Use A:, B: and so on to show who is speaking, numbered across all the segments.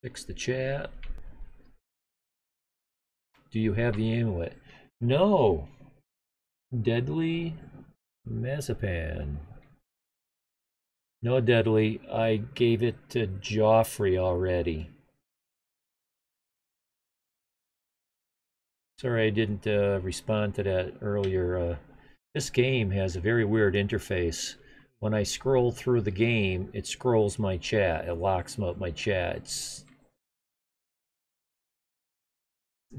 A: Fix the chat. Do you have the amulet? No. Deadly Mazapan. No, Deadly. I gave it to Joffrey already. Sorry I didn't respond to that earlier. This game has a very weird interface. When I scroll through the game, it scrolls my chat. It locks up my chats.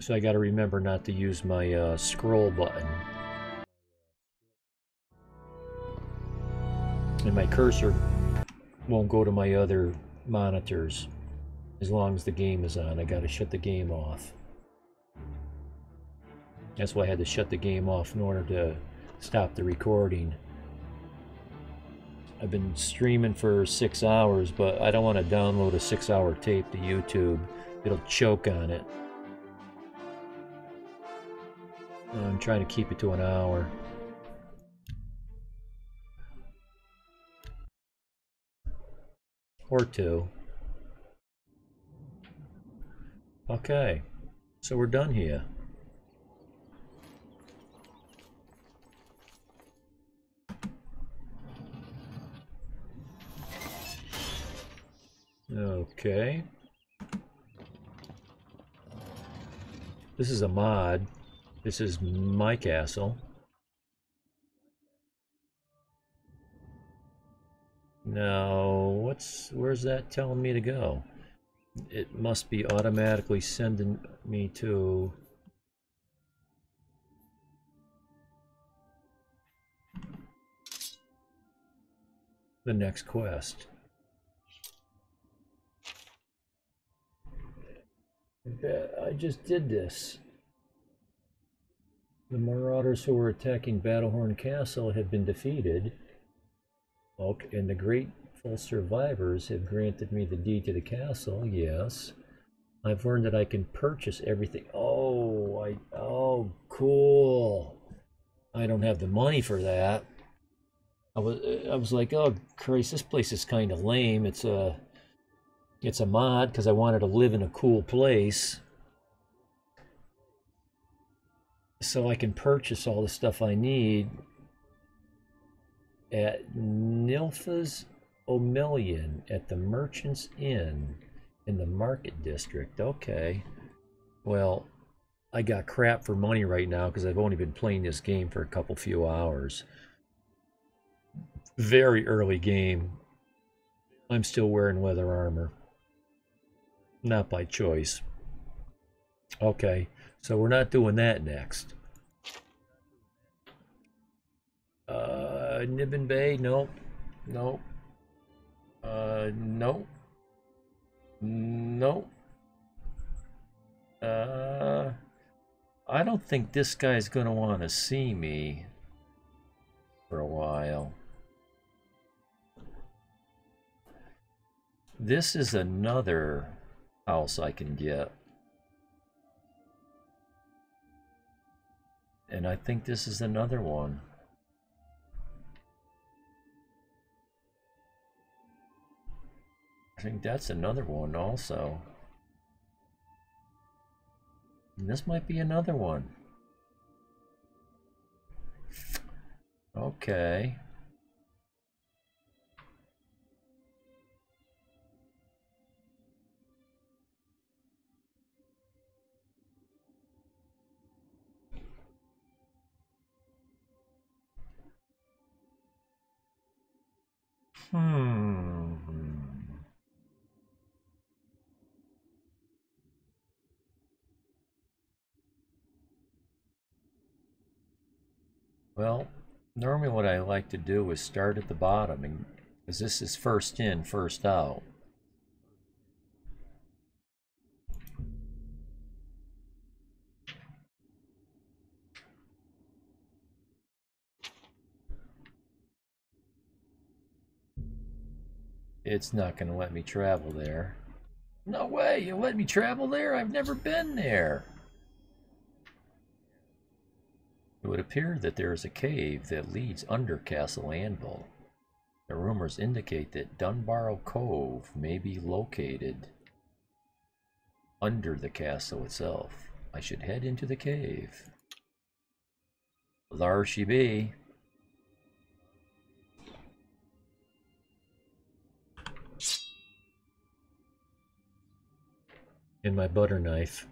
A: So I got to remember not to use my scroll button. And my cursor won't go to my other monitors as long as the game is on. I got to shut the game off. That's why I had to shut the game off in order to stop the recording. I've been streaming for 6 hours, but I don't want to download a 6-hour tape to YouTube. It'll choke on it. I'm trying to keep it to an hour. Or 2. Okay, so we're done here. Okay. This is a mod. This is my castle. Now, where's that telling me to go? It must be automatically sending me to... the next quest. I just did this. The marauders who were attacking Battlehorn Castle have been defeated. Okay, and the grateful survivors have granted me the deed to the castle. Yes. I've learned that I can purchase everything. Oh, cool. I don't have the money for that. I was like, oh Christ, this place is kind of lame. It's a mod because I wanted to live in a cool place. So I can purchase all the stuff I need at Nilfa's O'Million at the Merchant's Inn in the Market District. Okay. Well, I got crap for money right now because I've only been playing this game for a few hours. Very early game. I'm still wearing leather armor. Not by choice. Okay, so we're not doing that next. Nibbin Bay, nope. Nope. Nope. Nope. I don't think this guy's gonna want to see me for a while. This is another house I can get. And I think this is another one. I think that's another one also. And this might be another one. Okay. Well, normally what I like to do is start at the bottom, because this is first in, first out. It's not going to let me travel there. No way, you let me travel there? I've never been there. It would appear that there is a cave that leads under Castle Anvil. The rumors indicate that Dunbarrow Cove may be located under the castle itself. I should head into the cave. There she be. And my butter knife.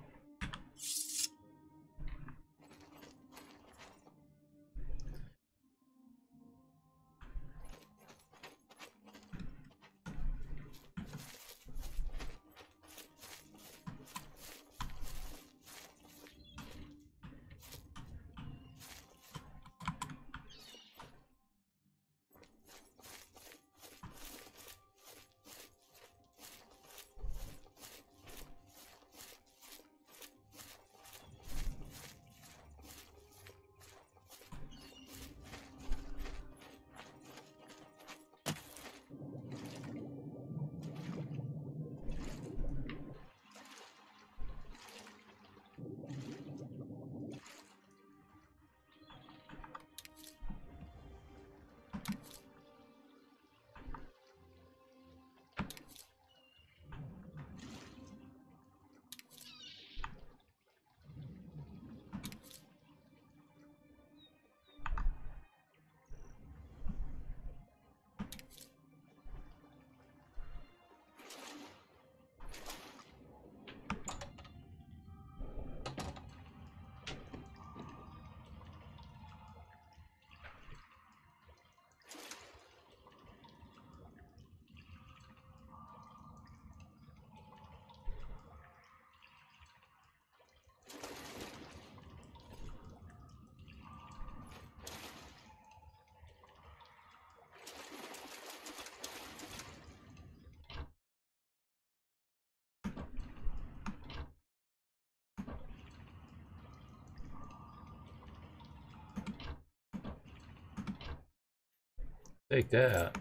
A: Take that.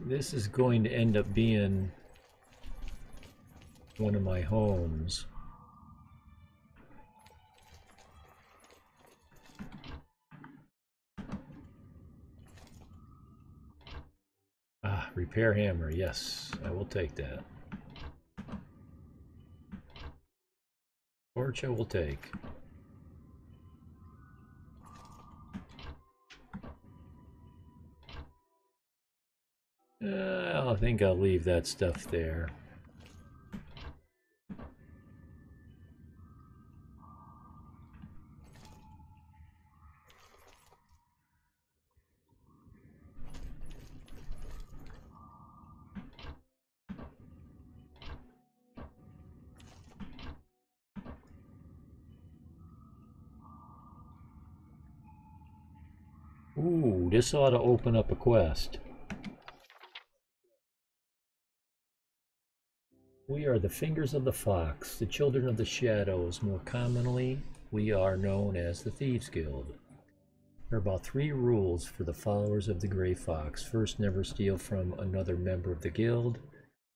A: This is going to end up being one of my homes. Ah, repair hammer. Yes, I will take that. Torch I will take. I think I'll leave that stuff there. Ooh, this ought to open up a quest. We are the fingers of the fox, the children of the shadows. More commonly, we are known as the Thieves Guild. There are about 3 rules for the followers of the Gray Fox. First, never steal from another member of the guild.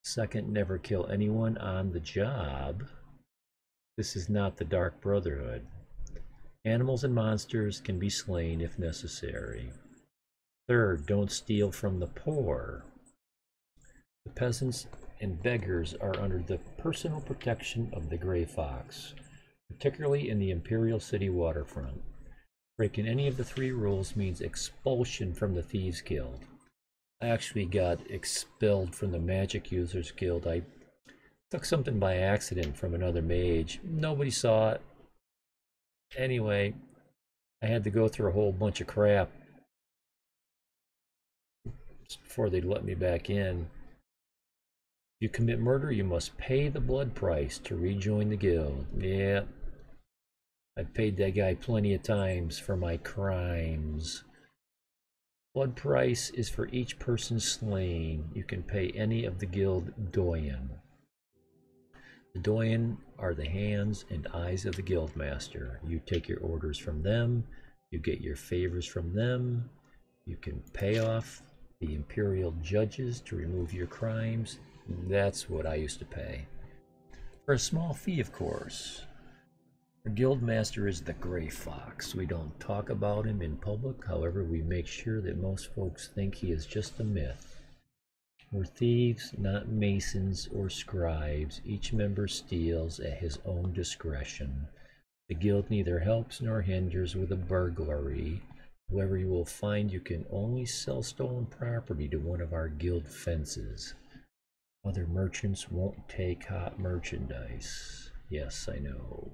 A: Second, never kill anyone on the job. This is not the Dark Brotherhood. Animals and monsters can be slain if necessary. Third, don't steal from the poor. The peasants and beggars are under the personal protection of the Gray Fox, particularly in the Imperial City waterfront. Breaking any of the 3 rules means expulsion from the Thieves Guild. I actually got expelled from the Magic Users Guild. I took something by accident from another mage. Nobody saw it. Anyway, I had to go through a whole bunch of crap before they'd let me back in. If you commit murder, you must pay the blood price to rejoin the guild. Yeah, I've paid that guy plenty of times for my crimes. Blood price is for each person slain. You can pay any of the guild doyen. The doyen are the hands and eyes of the guild master. You take your orders from them. You get your favors from them. You can pay off the imperial judges to remove your crimes. That's what I used to pay. For a small fee, of course. Our guild master is the Gray Fox. We don't talk about him in public. However, we make sure that most folks think he is just a myth. We're thieves, not masons or scribes. Each member steals at his own discretion. The guild neither helps nor hinders with a burglary. However, you will find you can only sell stolen property to one of our guild fences. Other merchants won't take hot merchandise. Yes, I know.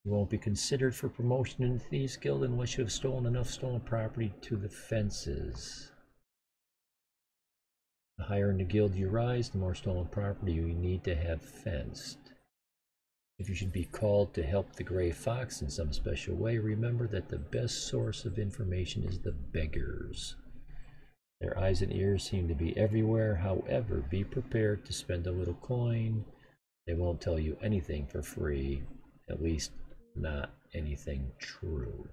A: You won't be considered for promotion in the Thieves Guild unless you have stolen enough stolen property to the fences. The higher in the guild you rise, the more stolen property you need to have fenced. If you should be called to help the Gray Fox in some special way, remember that the best source of information is the beggars. Their eyes and ears seem to be everywhere. However, be prepared to spend a little coin. They won't tell you anything for free, at least not anything true.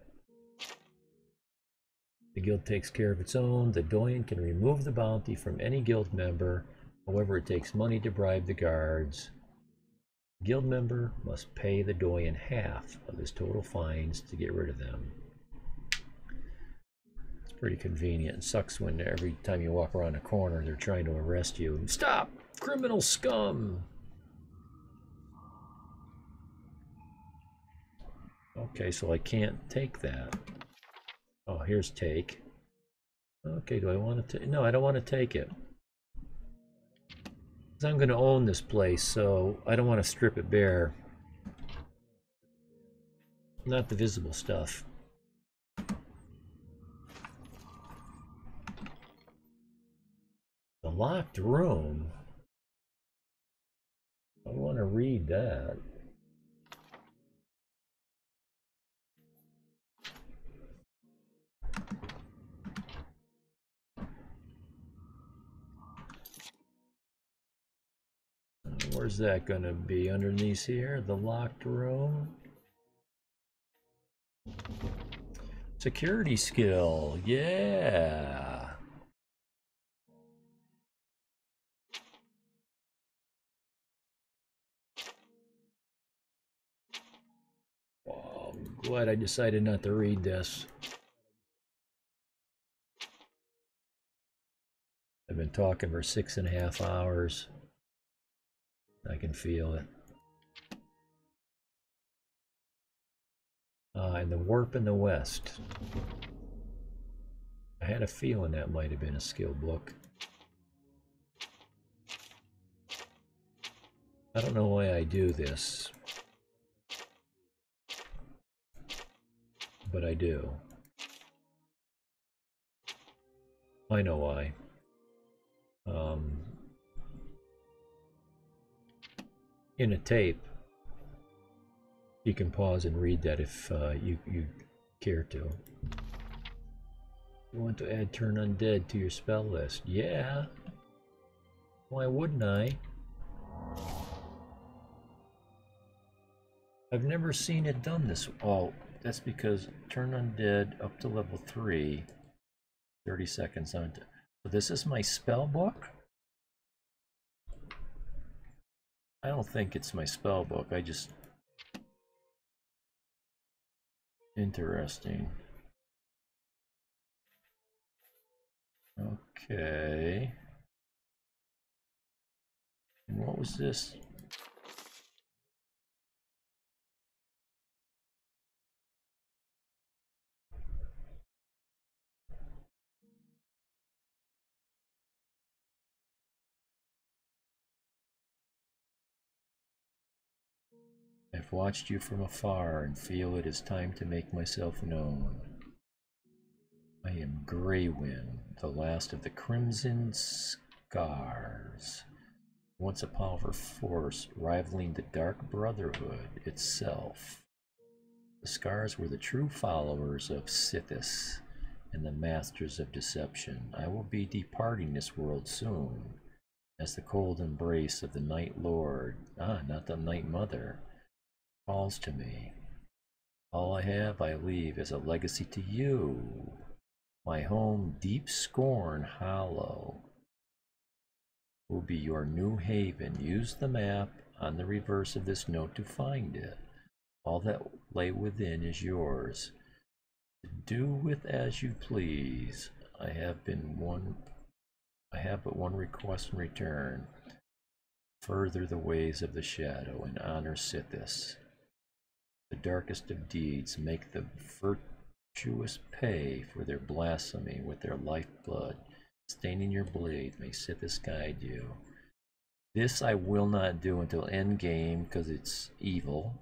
A: The guild takes care of its own. The doyen can remove the bounty from any guild member. However, it takes money to bribe the guards. The guild member must pay the doyen half of his total fines to get rid of them. It's pretty convenient. It sucks when every time you walk around a corner, they're trying to arrest you. Stop! Criminal scum! Okay, so I can't take that. Oh, here's take. Okay, do I want to take? No, I don't want to take it. Because I'm going to own this place, so I don't want to strip it bare. Not the visible stuff. The locked room? I want to read that. Where's that gonna be? Underneath here? The locked room? Security skill, yeah! Oh, I'm glad I decided not to read this. I've been talking for 6.5 hours. I can feel it. And the warp in the west. I had a feeling that might have been a skill book. I don't know why I do this, but I do. I know why. In a tape, you can pause and read that if you care to. You want to add Turn Undead to your spell list? Yeah. Why wouldn't I? I've never seen it done this. Oh, that's because Turn Undead up to level 3, 30 seconds on it. So this is my spell book? I don't think it's my spell book. I just... Interesting. Okay. And what was this? I've watched you from afar and feel it is time to make myself known. I am Grey Wind, the last of the Crimson Scars. Once a powerful force rivaling the Dark Brotherhood itself. The Scars were the true followers of Sithis and the Masters of Deception. I will be departing this world soon, as the cold embrace of the Night Lord, not the Night Mother, calls to me. All I have I leave as a legacy to you. My home, Deep Scorn Hollow, will be your new haven. Use the map on the reverse of this note to find it. All that lay within is yours. Do with as you please. I have but one request in return. Further the ways of the shadow and honor Sithis. The darkest of deeds, make the virtuous pay for their blasphemy with their lifeblood. Staining your blade, may Sithis guide you. This I will not do until endgame because it's evil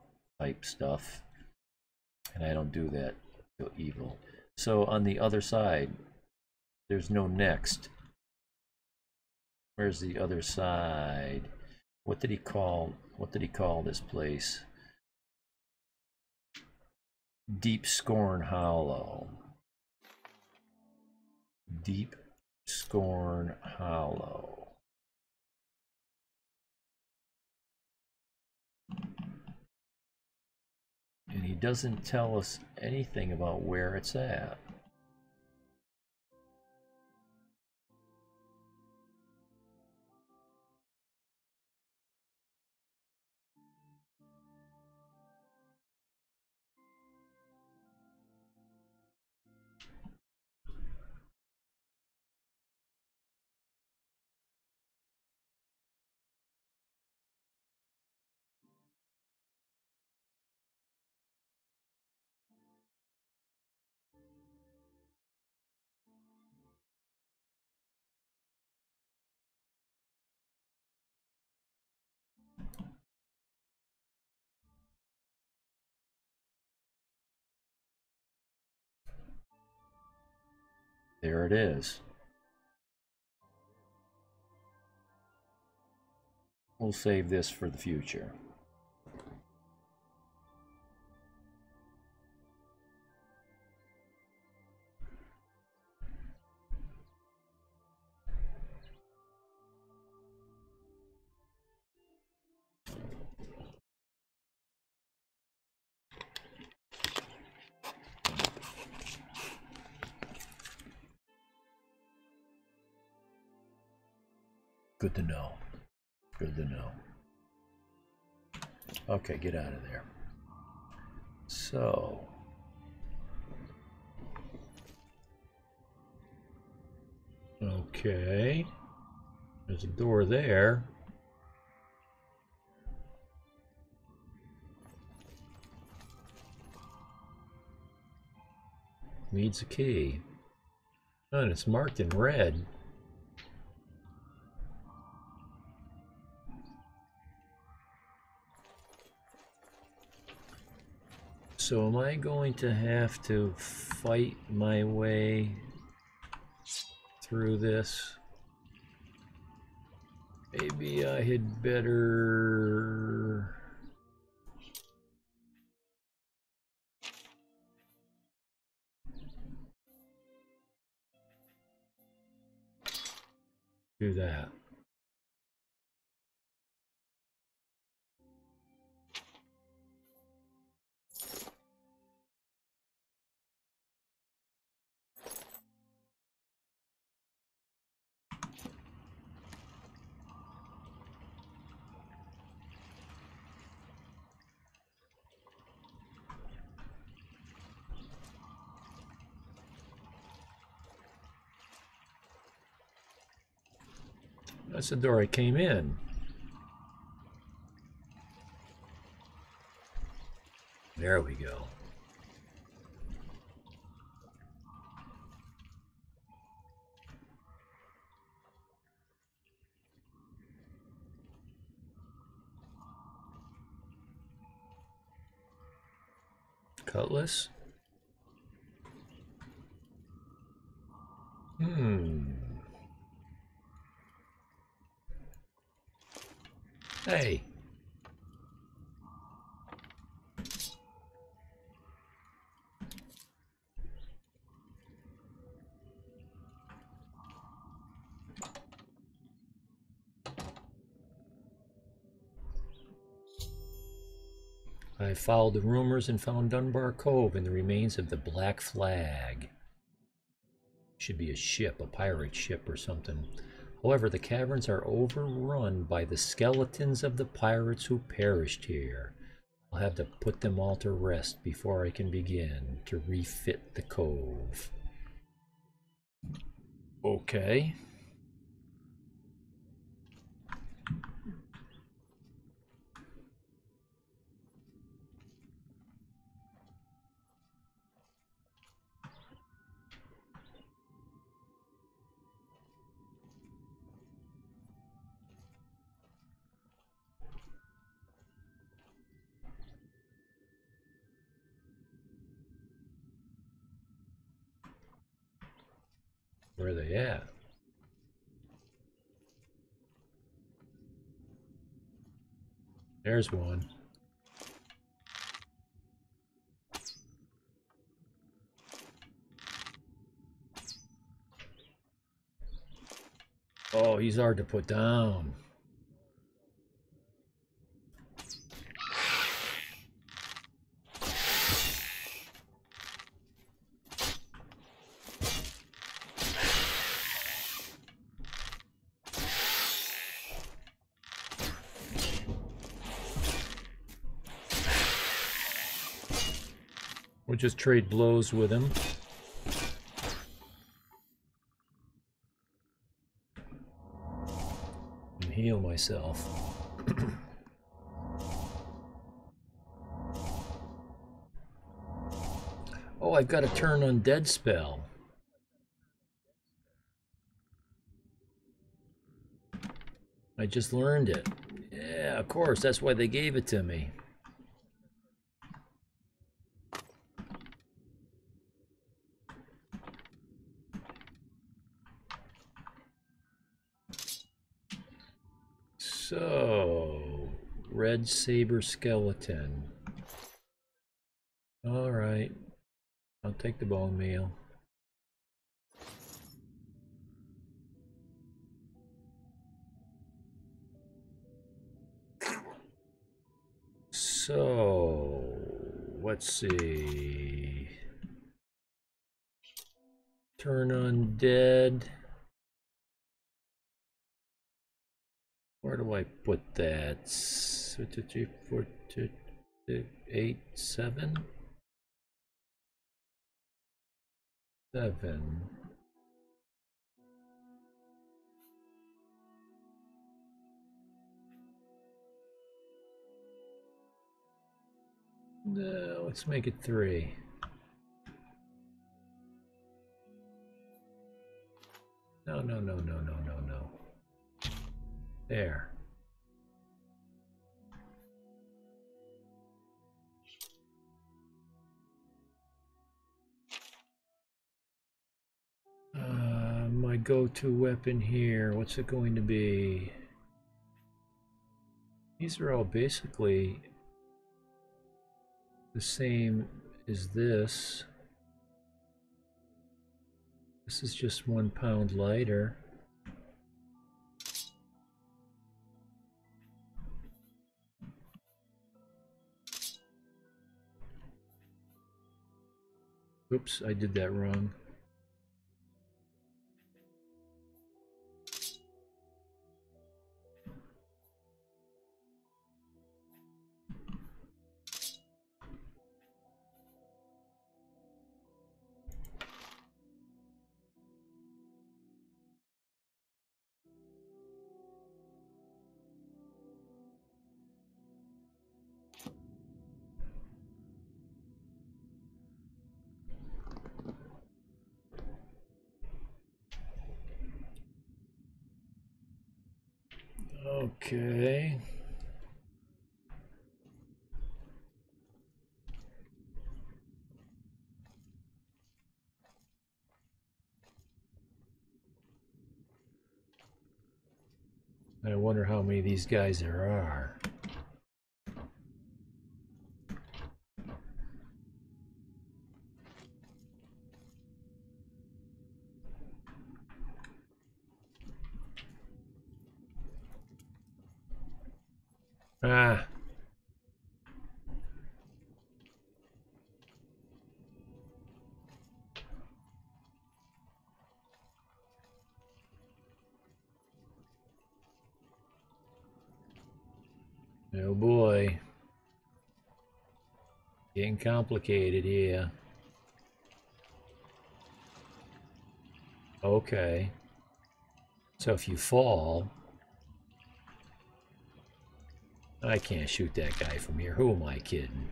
A: type stuff. And I don't do that until evil. So on the other side, there's no next. Where's the other side? What did he call this place? Deep Scorn Hollow. Deep Scorn Hollow. And he doesn't tell us anything about where it's at. There it is. We'll save this for the future. Good to know. Good to know. Okay, get out of there. So, okay, there's a door there. Needs a key. Oh, and it's marked in red. So am I going to have to fight my way through this? Maybe I had better... do that. That's the door I came in. There we go. Cutlass. Hmm. Hey. I followed the rumors and found Dunbar Cove and the remains of the Black Flag. Should be a ship, a pirate ship or something. However, the caverns are overrun by the skeletons of the pirates who perished here. I'll have to put them all to rest before I can begin to refit the cove. Okay. Where are they at? There's one. Oh, he's hard to put down. We'll just trade blows with him. And heal myself. Oh, I've got a turn undead spell. I just learned it. Yeah, of course, that's why they gave it to me. So, red saber skeleton. All right, I'll take the bone meal. So, let's see. Turn undead. Where do I put that? 2, 3, 4, 2, 8, 7? 7. No, let's make it 3. No, no, no, no, no, no, no. There. My go-to weapon here, what's it going to be? These are all basically the same as this. This is just 1 pound lighter. Oops, I did that wrong. Okay. I wonder how many of these guys there are. Ah. Oh boy. Getting complicated here. Okay. So if you fall... I can't shoot that guy from here. Who am I kidding?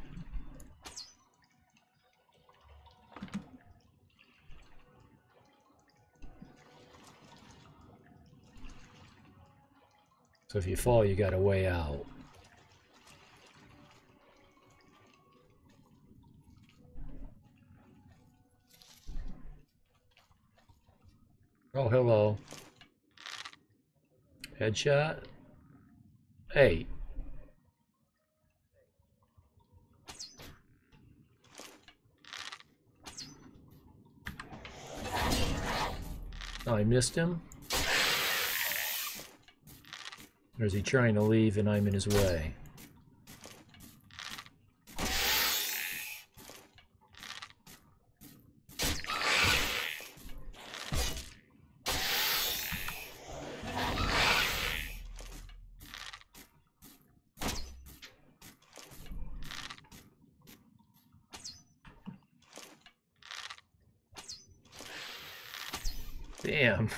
A: So if you fall, you got a way out. Oh, hello. Headshot? Hey. Oh, I missed him? Or is he trying to leave and I'm in his way? Damn.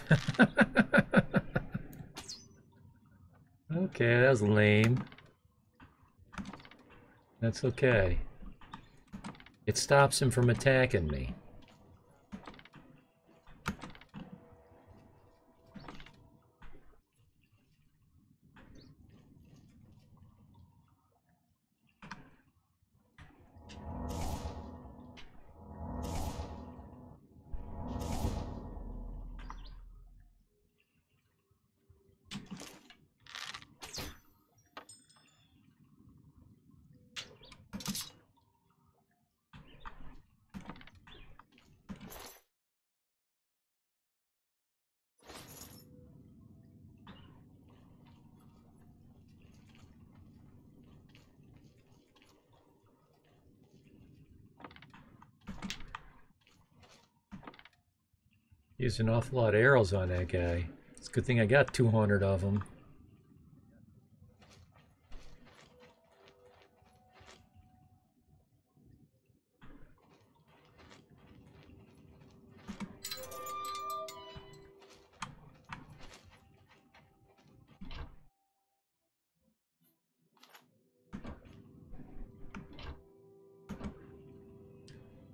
A: Okay, that was lame. That's okay. It stops him from attacking me. Used an awful lot of arrows on that guy. It's a good thing I got 200 of them.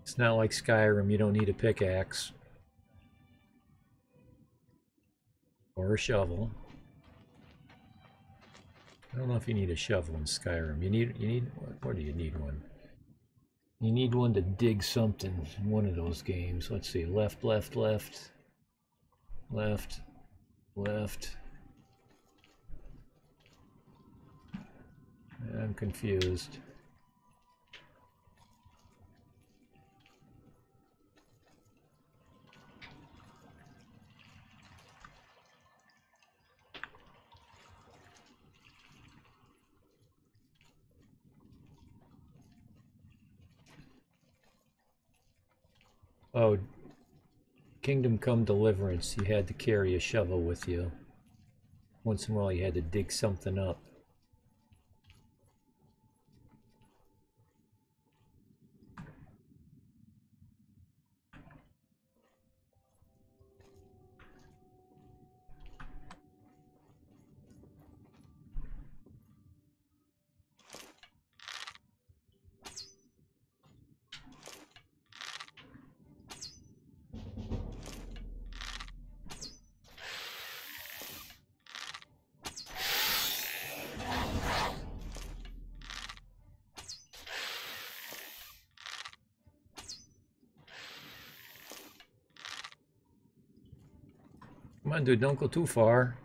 A: It's not like Skyrim, you don't need a pickaxe. Or a shovel. I don't know if you need a shovel in Skyrim. You need, or do you need one? You need one to dig something in one of those games. Let's see, left, left, left, left, left. I'm confused. Oh, Kingdom Come Deliverance, you had to carry a shovel with you. Once in a while you had to dig something up. Come on, dude, don't go too far.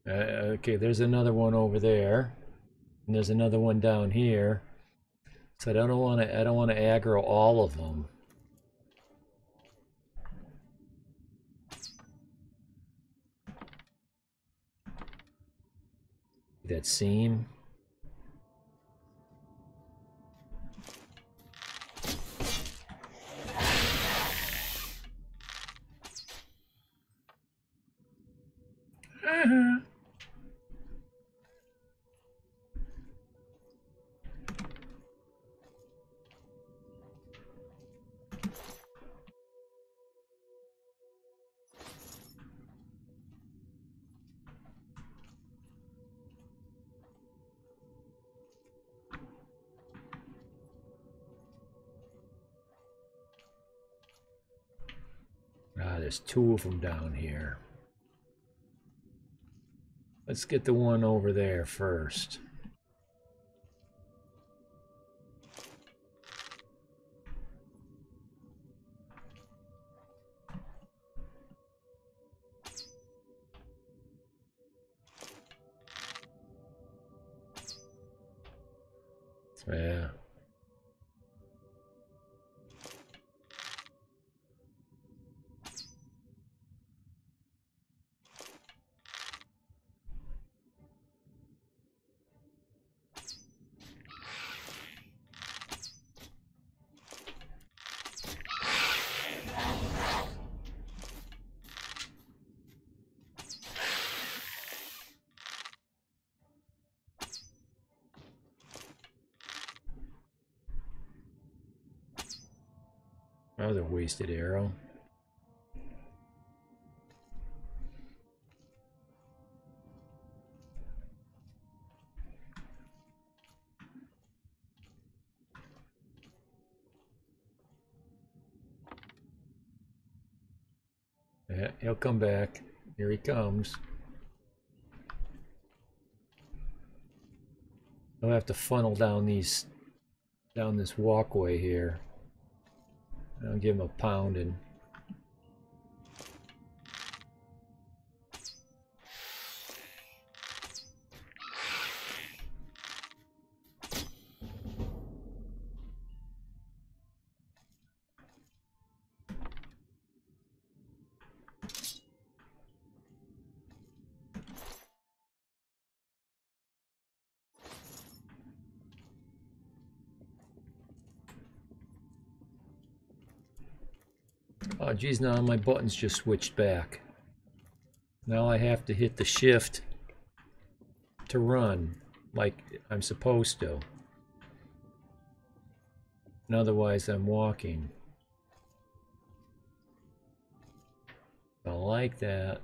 A: Okay, there's another one over there, and there's another one down here. So I don't want to. I don't want to aggro all of them. That seam. There's two of them down here. Let's get the one over there first. Yeah. That was a wasted arrow. Yeah, he'll come back. Here he comes. I'll have to funnel down this walkway here. I'll give him a pounding. Oh geez, now my buttons just switched back. Now I have to hit the shift to run like I'm supposed to. And otherwise I'm walking. I like that.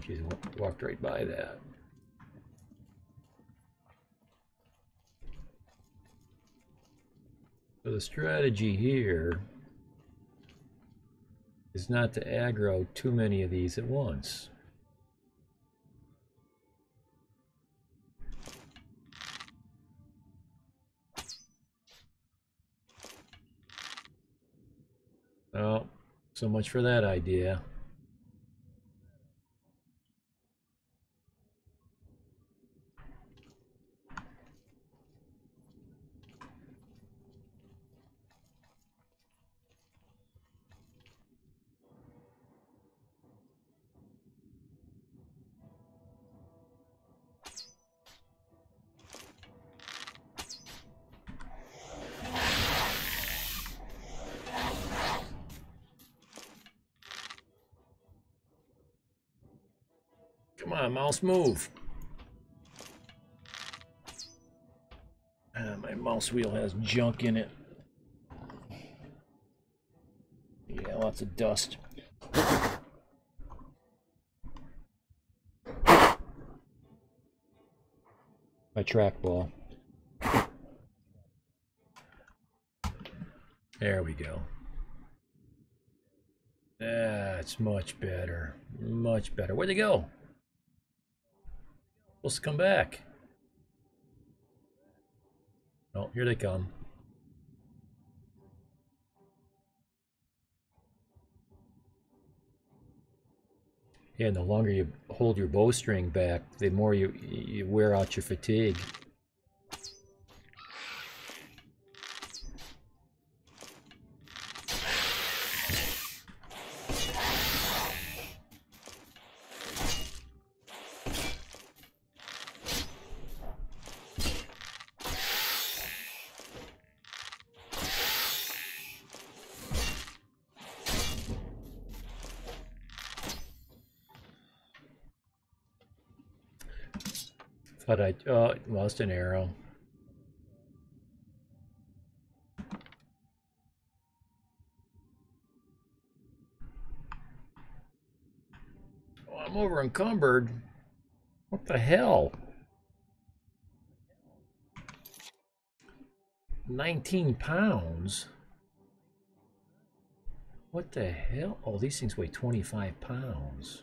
A: She's walked right by that. So the strategy here is not to aggro too many of these at once. Oh, so much for that idea. Come on, mouse, move. My mouse wheel has junk in it. Yeah, lots of dust. My trackball. There we go. That's much better. Much better. Where'd they go? Supposed to come back. Oh, here they come. Yeah, and the longer you hold your bowstring back, the more you wear out your fatigue. Thought I lost an arrow. Oh, I'm over encumbered. What the hell? 19 pounds? What the hell? Oh, these things weigh 25 pounds.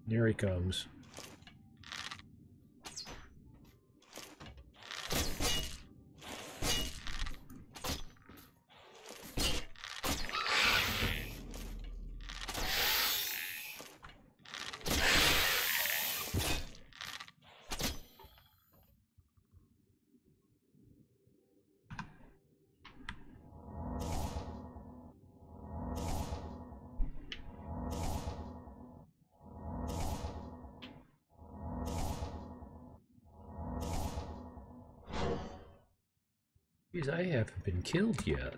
A: Here he comes. Geez, I haven't been killed yet.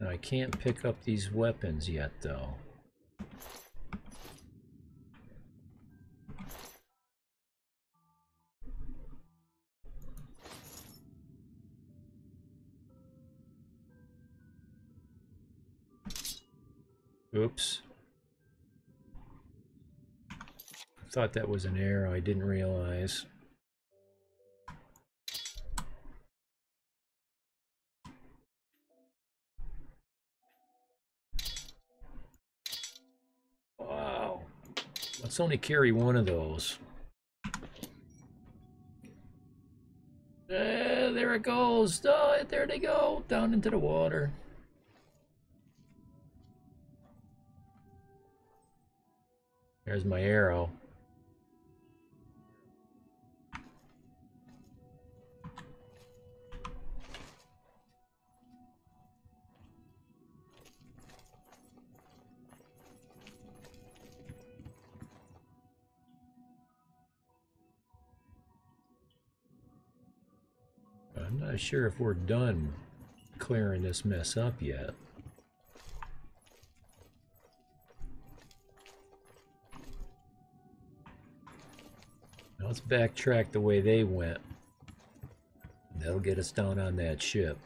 A: I can't pick up these weapons yet, though. Oops. I thought that was an arrow. I didn't realize. Wow. Let's only carry one of those. There it goes. Oh, there they go. Down into the water. There's my arrow. I'm not sure if we're done clearing this mess up yet. Now let's backtrack the way they went. That'll get us down on that ship.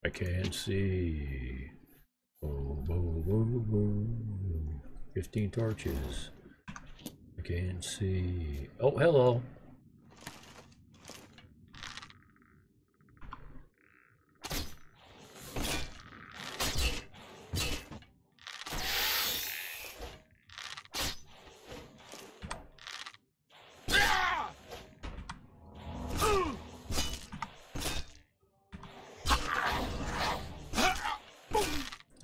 A: I can't see. Oh, oh, oh, oh. 15 torches. I can't see. Oh, hello.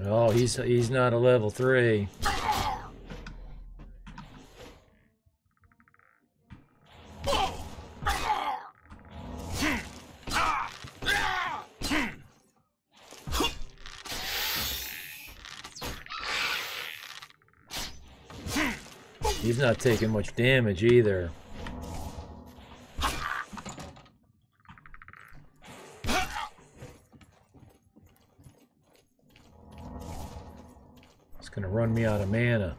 A: Oh, he's not a level 3. He's not taking much damage either. It's gonna run me out of mana.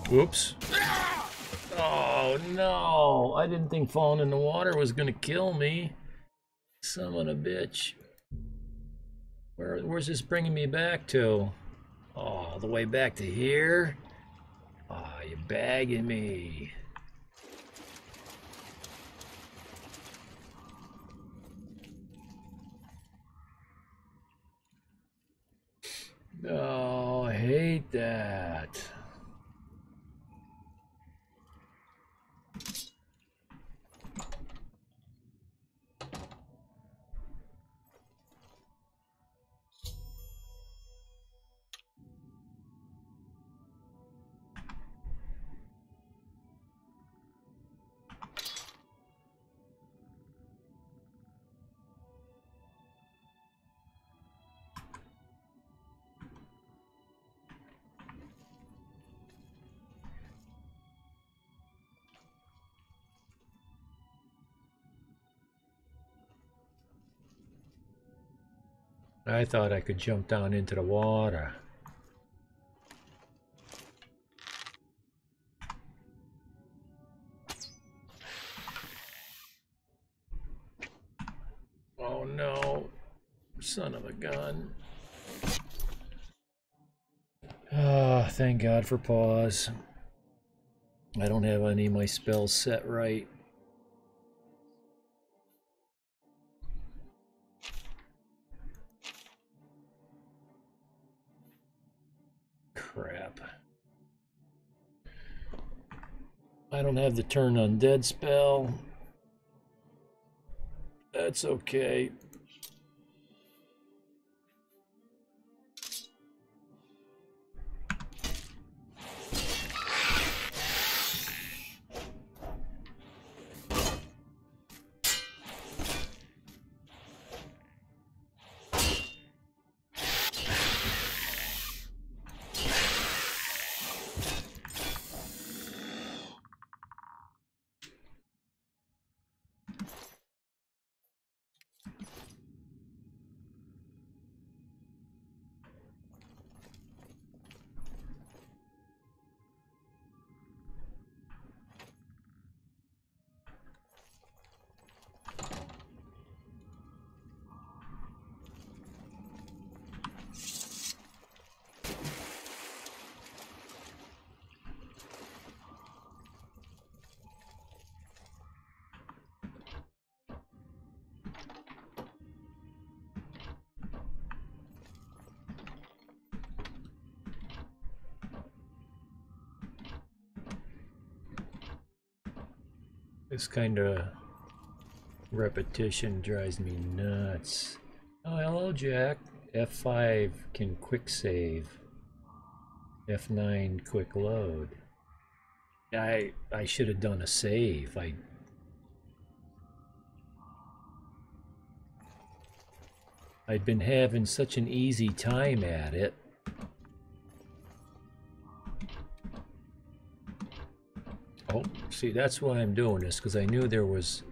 A: Whoops. Oh no, I didn't think falling in the water was gonna kill me. Son of a bitch. Where's this bringing me back to? Oh, all the way back to here? Oh, you're bagging me. Oh, I hate that. I thought I could jump down into the water. Oh no, son of a gun. Oh, thank God for pause. I don't have any of my spells set right. Crap. I don't have the turn undead spell. That's okay. This kind of repetition drives me nuts. Oh, hello, Jack. F5 can quick save. F9 quick load. I should have done a save. I'd been having such an easy time at it. Oh, see, that's why I'm doing this, because I knew there was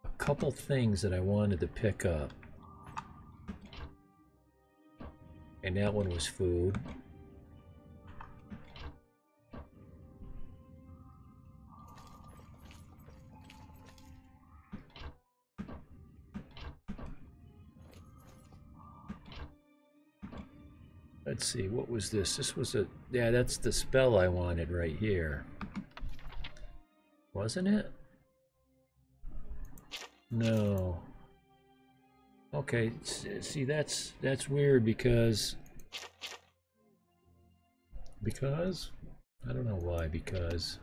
A: a couple things that I wanted to pick up. And that one was food. Let's see, what was this? This was a... Yeah, that's the spell I wanted right here. Wasn't it? No. Okay, see, that's weird because... Because? I don't know why, because...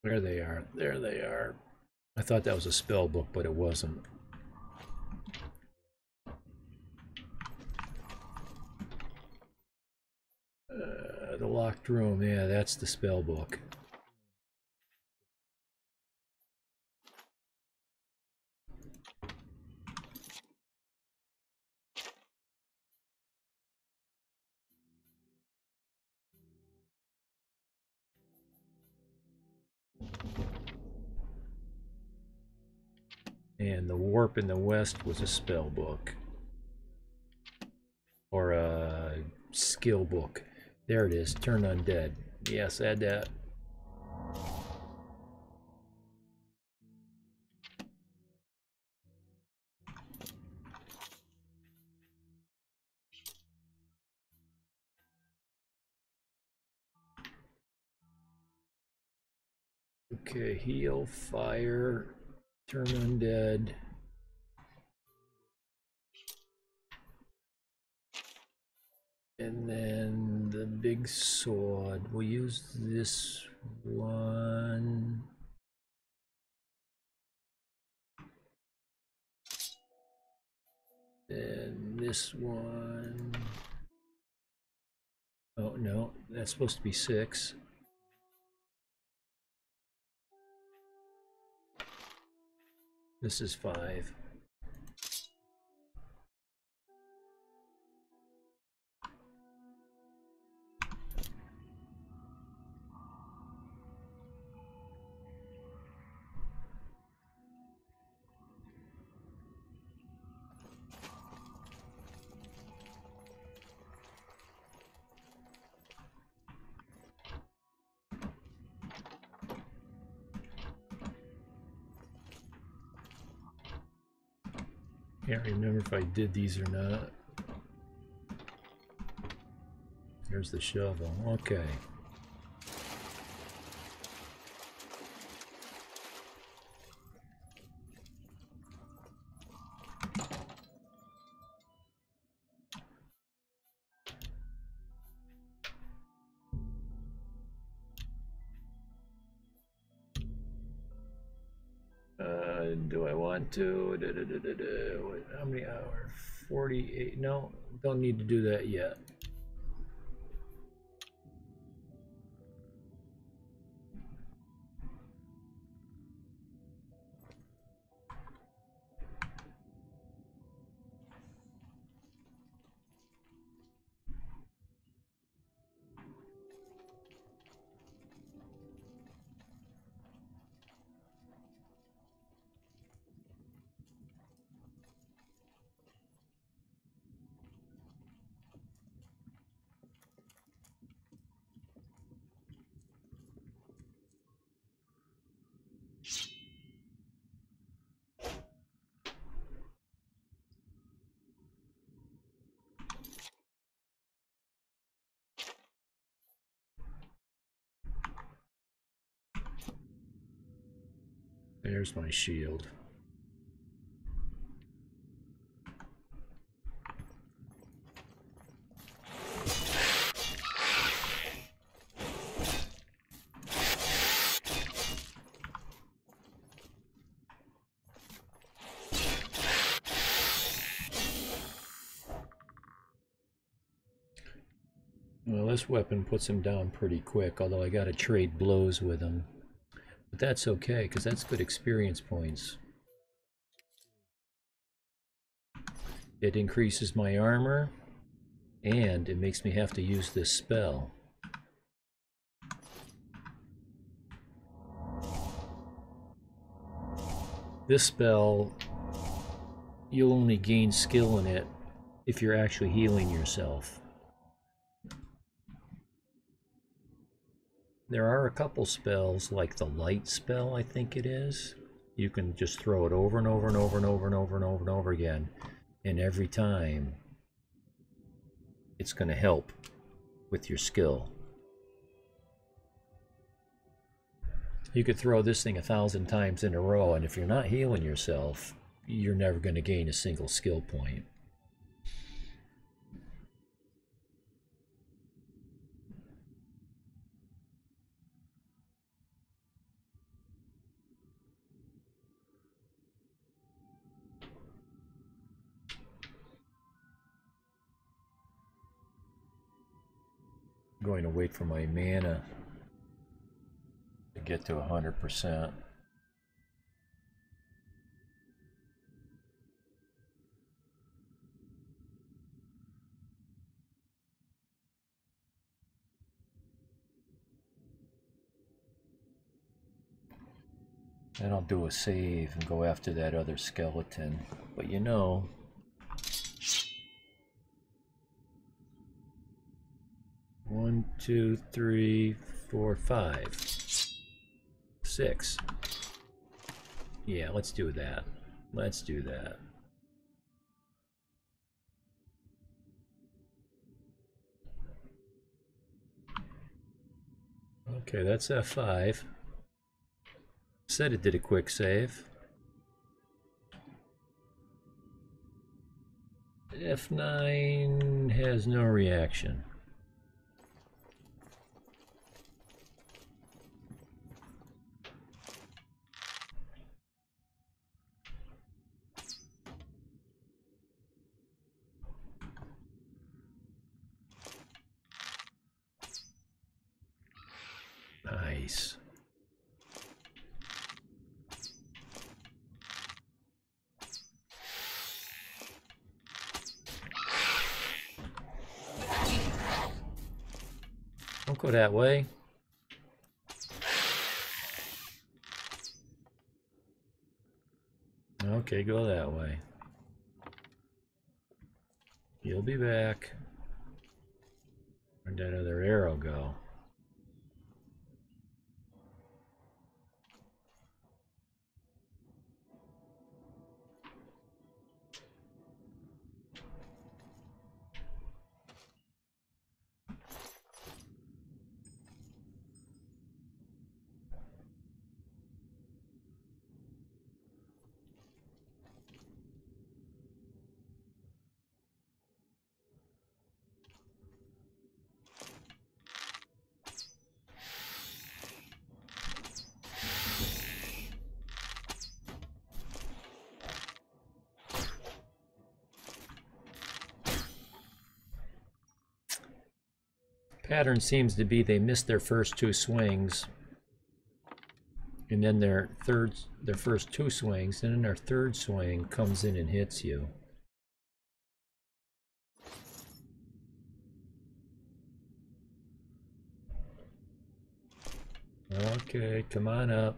A: There they are. There they are. I thought that was a spell book, but it wasn't. The locked room, yeah, that's the spell book. And the warp in the west was a spell book. Or a skill book. There it is, turn undead. Yes, add that. Okay, heal, fire, turn undead. And then the big sword. We'll use this one. And this one. Oh, no, that's supposed to be 6. This is 5. Can't remember if I did these or not. There's the shovel. Okay. Do I want to? How many hours? 48. No, don't need to do that yet. There's my shield. Well, this weapon puts him down pretty quick, although I gotta trade blows with him. But that's okay, because that's good experience points. It increases my armor, and it makes me have to use this spell. This spell you'll only gain skill in it if you're actually healing yourself. There are a couple spells, like the light spell, I think it is. You can just throw it over and over and over and over and over and over and over again. And every time, it's going to help with your skill. You could throw this thing 1,000 times in a row, and if you're not healing yourself, you're never going to gain a single skill point. I'm going to wait for my mana to get to 100%. Then I'll do a save and go after that other skeleton. But you know, 1, 2, 3, 4, 5, 6. Yeah, let's do that. Let's do that. Okay, that's F5. Said it did a quick save. F9 has no reaction. Nice. Don't go that way. Okay, go that way. You'll be back. Where'd that other arrow go? Pattern seems to be they missed their first 2 swings, and then their first 2 swings, and then their third swing comes in and hits you. Okay, come on up.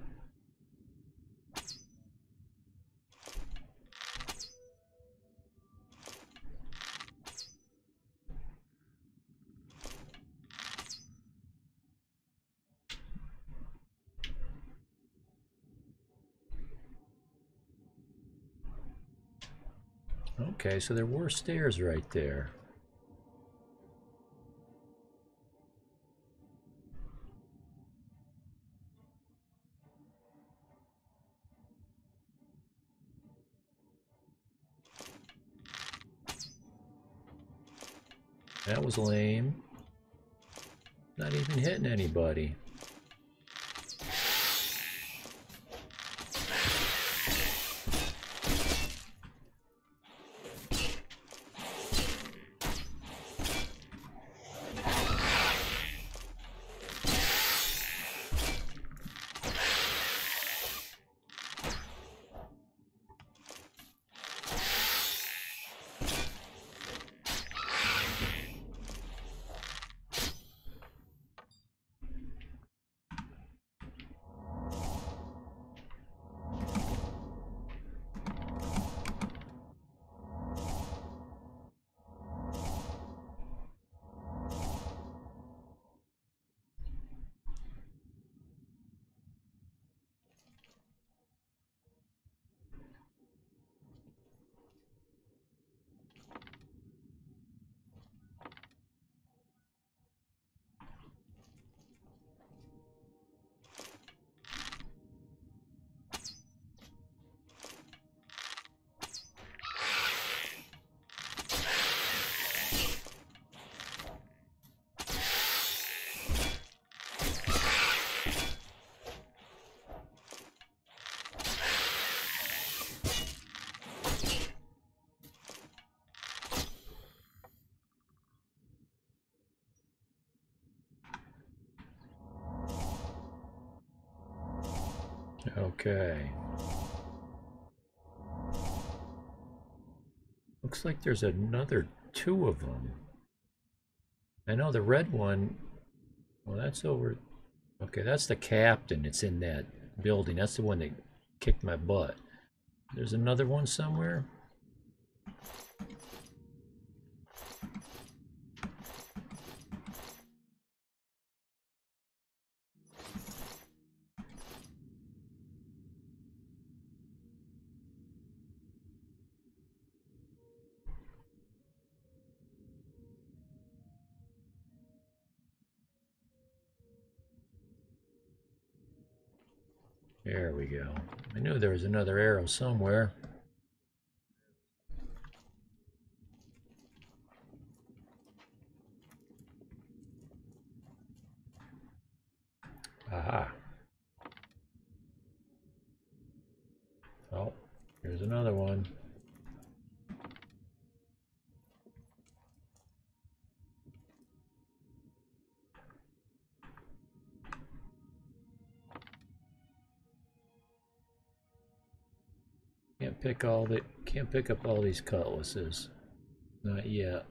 A: Okay, so there were stairs right there. That was lame. Not even hitting anybody. Okay. Looks like there's another 2 of them. I know the red one, well, that's over. Okay, that's the captain. It's in that building. That's the one that kicked my butt. There's another one somewhere. There we go. I knew there was another arrow somewhere. Aha. Oh, here's another one. Can't pick up all these cutlasses. Not yet.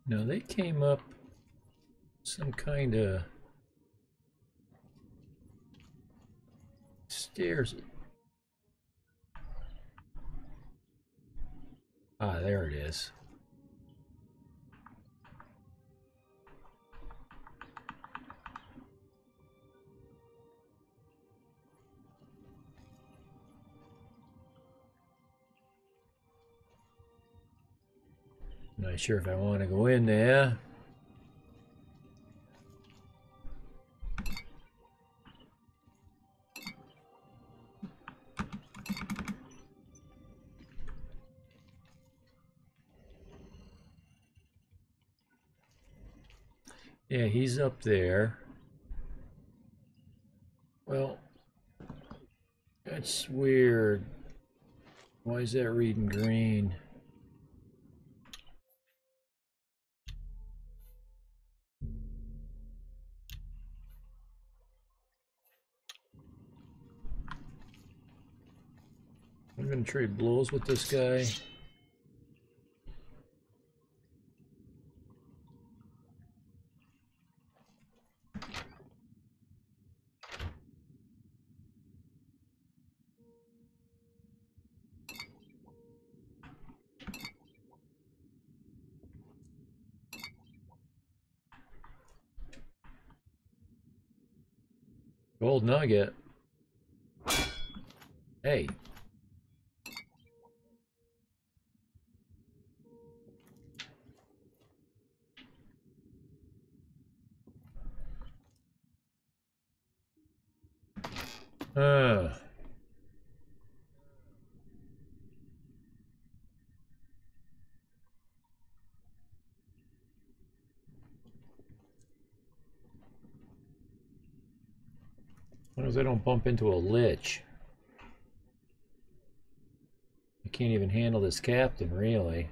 A: Now they came up some kind of stairs. Ah, there it is. Not sure if I want to go in there. Yeah, he's up there. Well, that's weird. Why is that reading green? I'm gonna trade blows with this guy. Gold nugget. Hey. Uh. As long as I don't bump into a lich. I can't even handle this captain, really.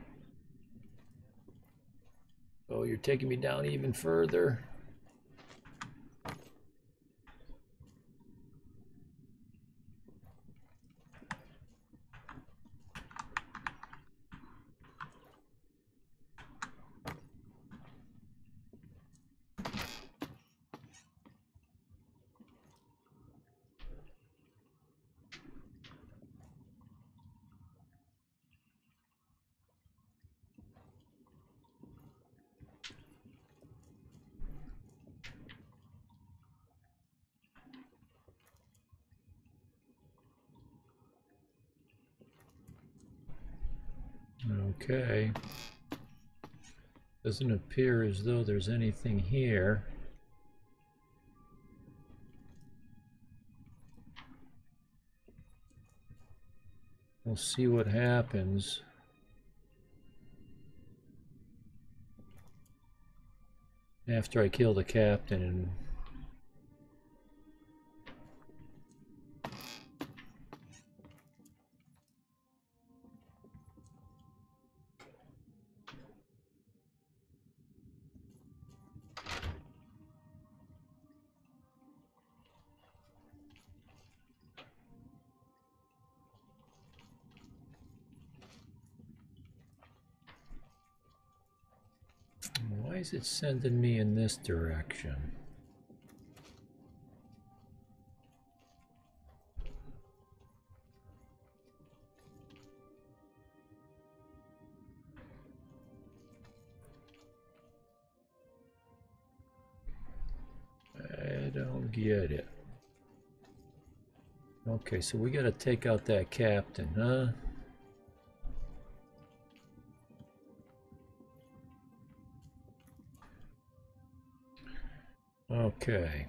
A: Oh, you're taking me down even further. Okay. Doesn't appear as though there's anything here. We'll see what happens. After I kill the captain and why is it sending me in this direction? I don't get it. Okay, so we gotta take out that captain, huh? Okay.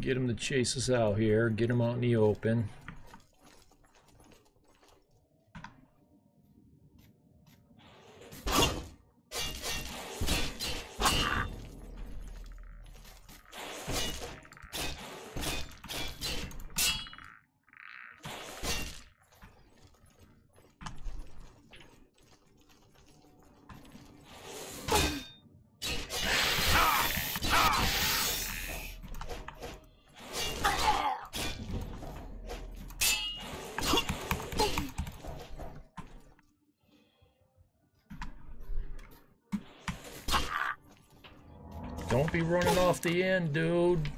A: Get him to chase us out here. Get him out in the open. Don't be running off the end, dude.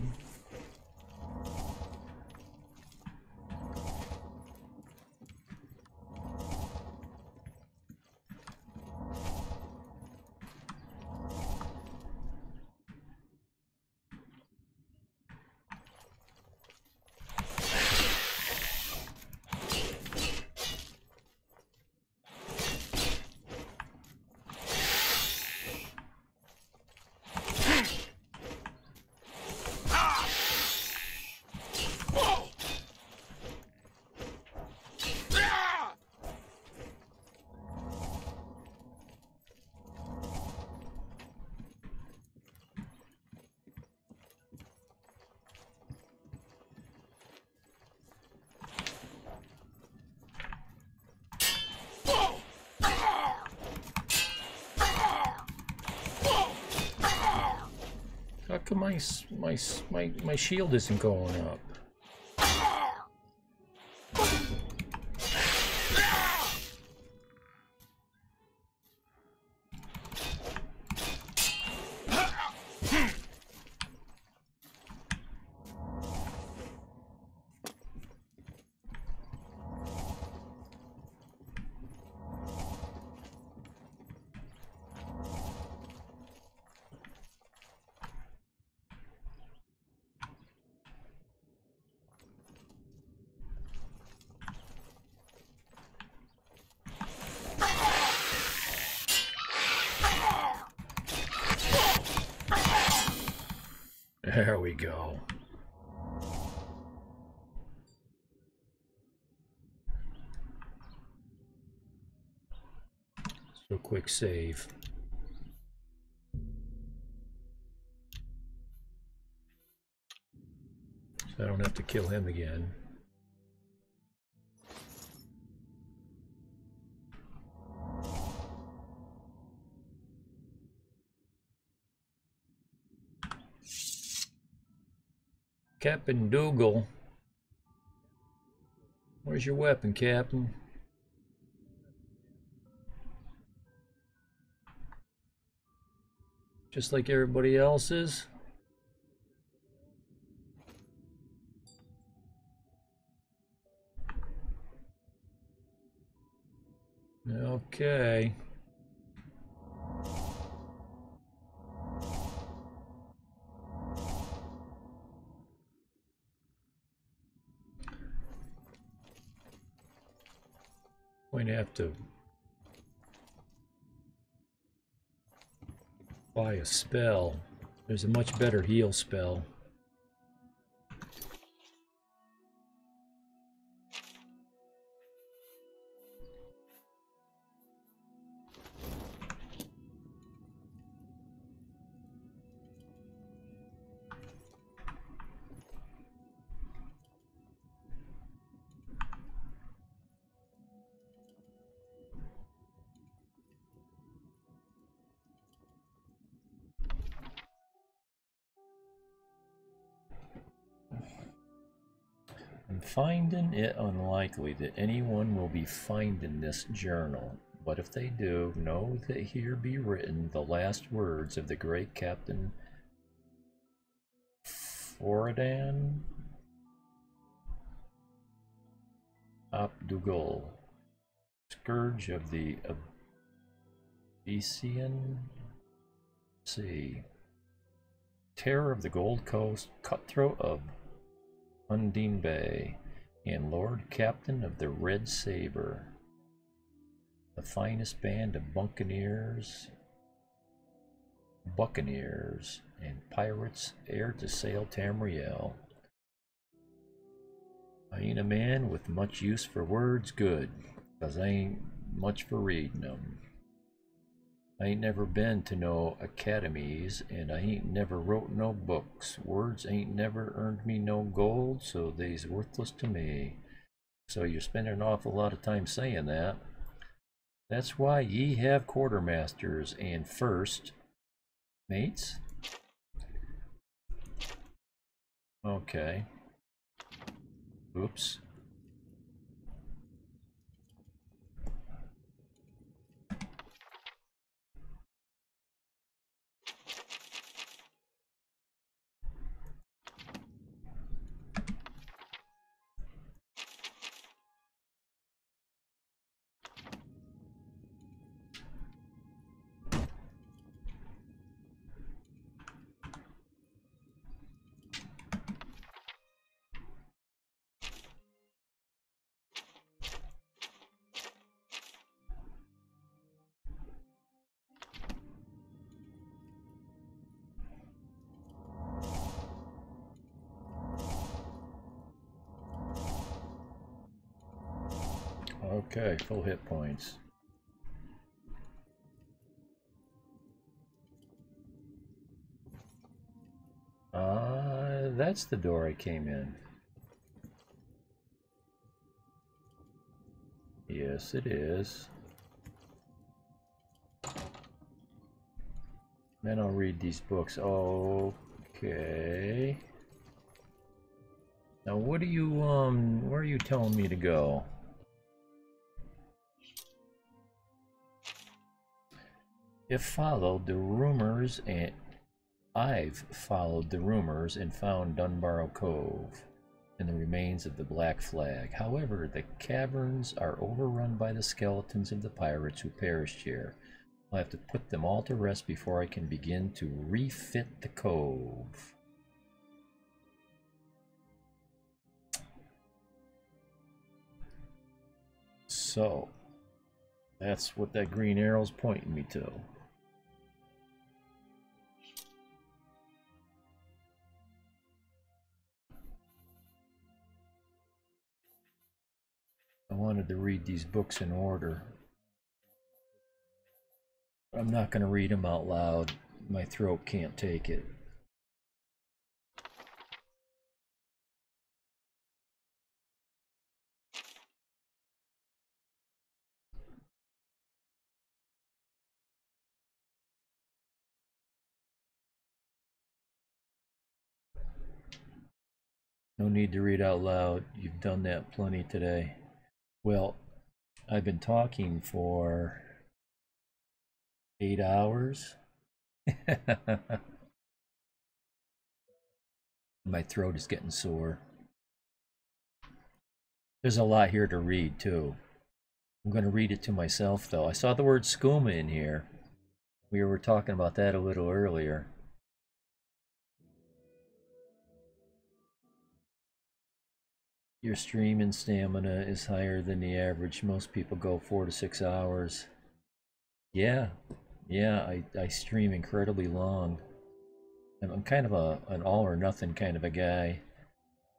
A: How come my shield isn't going up? There we go. So quick save. So I don't have to kill him again. Captain Dougal. Where's your weapon, Captain? Just like everybody else's? Okay. Going to have to buy a spell. There's a much better heal spell. I'm finding it unlikely that anyone will be finding this journal, but if they do, know that here be written the last words of the great Captain Foridan Abdugul, scourge of the Abyssinian Sea, terror of the Gold Coast, cutthroat of Undine Bay, and Lord Captain of the Red Saber, the finest band of buccaneers and pirates heir to sail Tamriel. I ain't a man with much use for words, good, 'cause I ain't much for reading them. I ain't never been to no academies, and I ain't never wrote no books. Words ain't never earned me no gold, so they's worthless to me. So you're spending an awful lot of time saying that. That's why ye have quartermasters and first mates. Okay. Oops. Okay, full hit points. That's the door I came in. Yes, it is. Then I'll read these books. Okay. Now what are you, where are you telling me to go? I've followed the rumors and found Dunbarrow Cove and the remains of the Black Flag. However, the caverns are overrun by the skeletons of the pirates who perished here. I'll have to put them all to rest before I can begin to refit the cove. So, that's what that green arrow's pointing me to. I wanted to read these books in order. I'm not going to read them out loud. My throat can't take it. No need to read out loud. You've done that plenty today. Well, I've been talking for 8 hours. My throat is getting sore. There's a lot here to read too. I'm going to read it to myself though. I saw the word skooma in here. We were talking about that a little earlier. your streaming stamina is higher than the average. Most people go 4 to 6 hours. Yeah, yeah, I stream incredibly long. I'm kind of an all or nothing kind of a guy.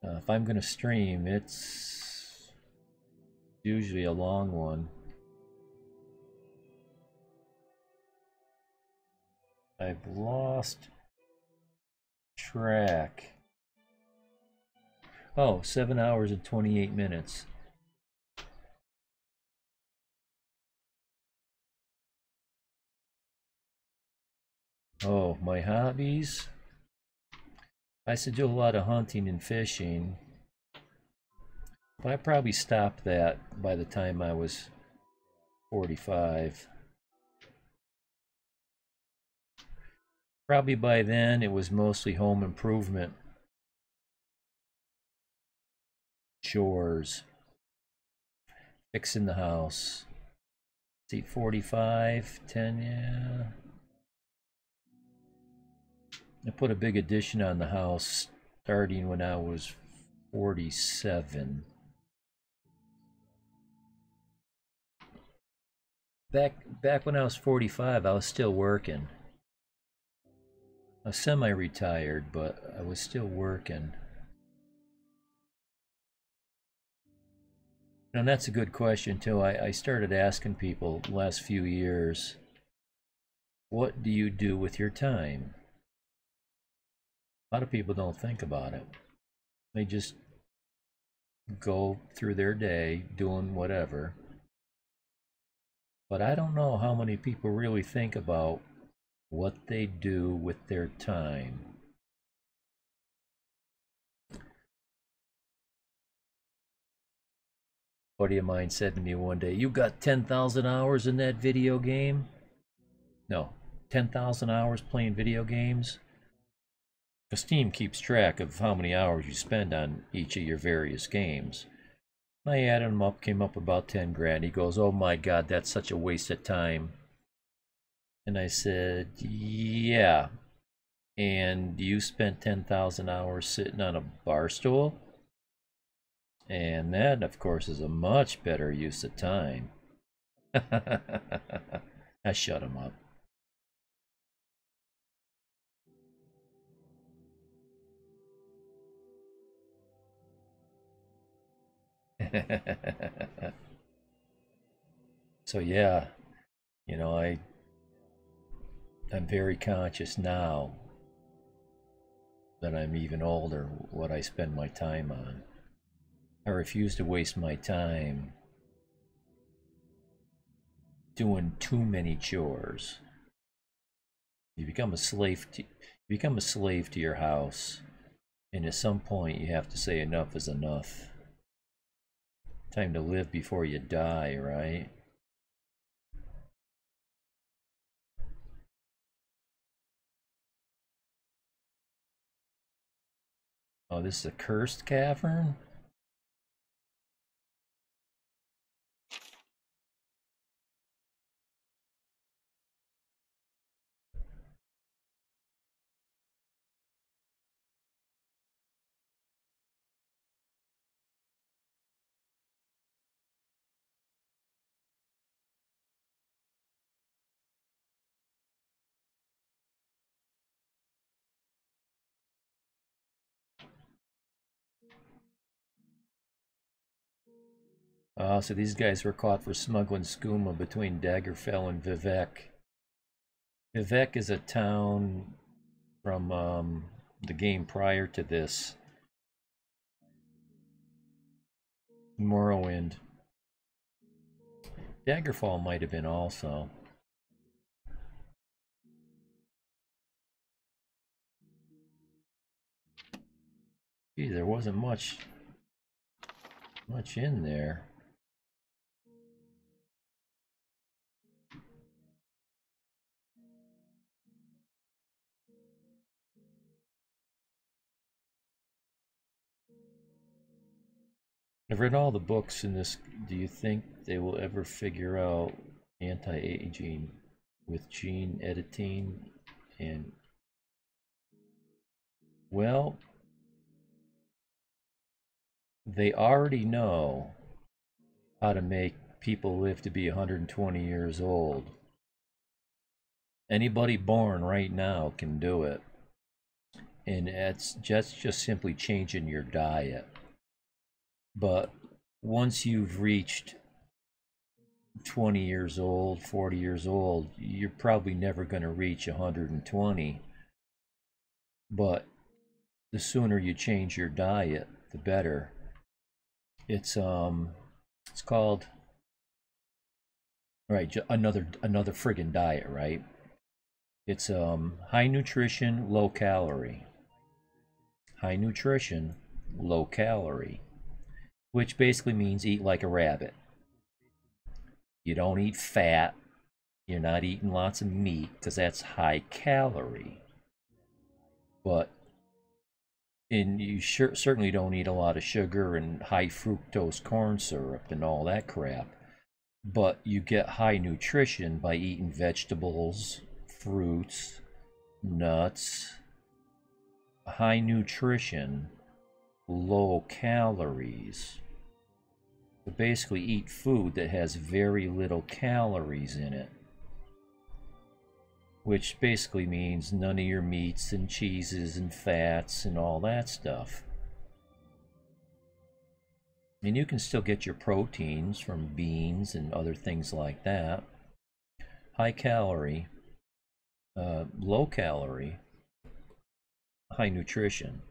A: If I'm going to stream, it's usually a long one. I've lost track. Oh, 7 hours and 28 minutes. Oh, my hobbies? I used to do a lot of hunting and fishing. But I probably stopped that by the time I was 45. Probably by then it was mostly home improvement, chores, fixing the house. See, 45, 10, yeah. I put a big addition on the house starting when I was 47. Back when I was 45, I was still working. I was semi-retired, but I was still working. And that's a good question too. I started asking people the last few years, what do you do with your time? A lot of people don't think about it. They just go through their day doing whatever. But I don't know how many people really think about what they do with their time. A buddy of mine said to me one day, "You got 10,000 hours in that video game?" No, 10,000 hours playing video games? Because Steam keeps track of how many hours you spend on each of your various games. I added them up, came up about 10 grand. He goes, "Oh my God, that's such a waste of time." And I said, "Yeah. And you spent 10,000 hours sitting on a bar stool?" And that, of course, is a much better use of time. I shut him up. So yeah, you know, I'm very conscious now that I'm even older what I spend my time on. I refuse to waste my time doing too many chores. You become a slave to your house, and at some point you have to say enough is enough. Time to live before you die, right? Oh, this is a cursed cavern? Oh, so these guys were caught for smuggling skooma between Daggerfell and Vivek. Vivek is a town from the game prior to this. Morrowind. Daggerfall might have been also. Gee, there wasn't much in there. I've read all the books in this. Do you think they will ever figure out anti-aging with gene editing? And well, They already know how to make people live to be 120 years old. Anybody born right now can do it. And it's just simply changing your diet. But once you've reached 20 years old, 40 years old, you're probably never going to reach 120. But the sooner you change your diet, the better. It's called, right, another friggin' diet, right? It's high nutrition, low calorie. High nutrition, low calorie, which basically means eat like a rabbit. You don't eat fat. You're not eating lots of meat because that's high calorie. But you certainly don't eat a lot of sugar and high fructose corn syrup and all that crap. But you get high nutrition by eating vegetables, fruits, nuts. High nutrition, low calories. So basically eat food that has very little calories in it, which basically means none of your meats and cheeses and fats and all that stuff. And you can still get your proteins from beans and other things like that. High calorie, low calorie, high nutrition.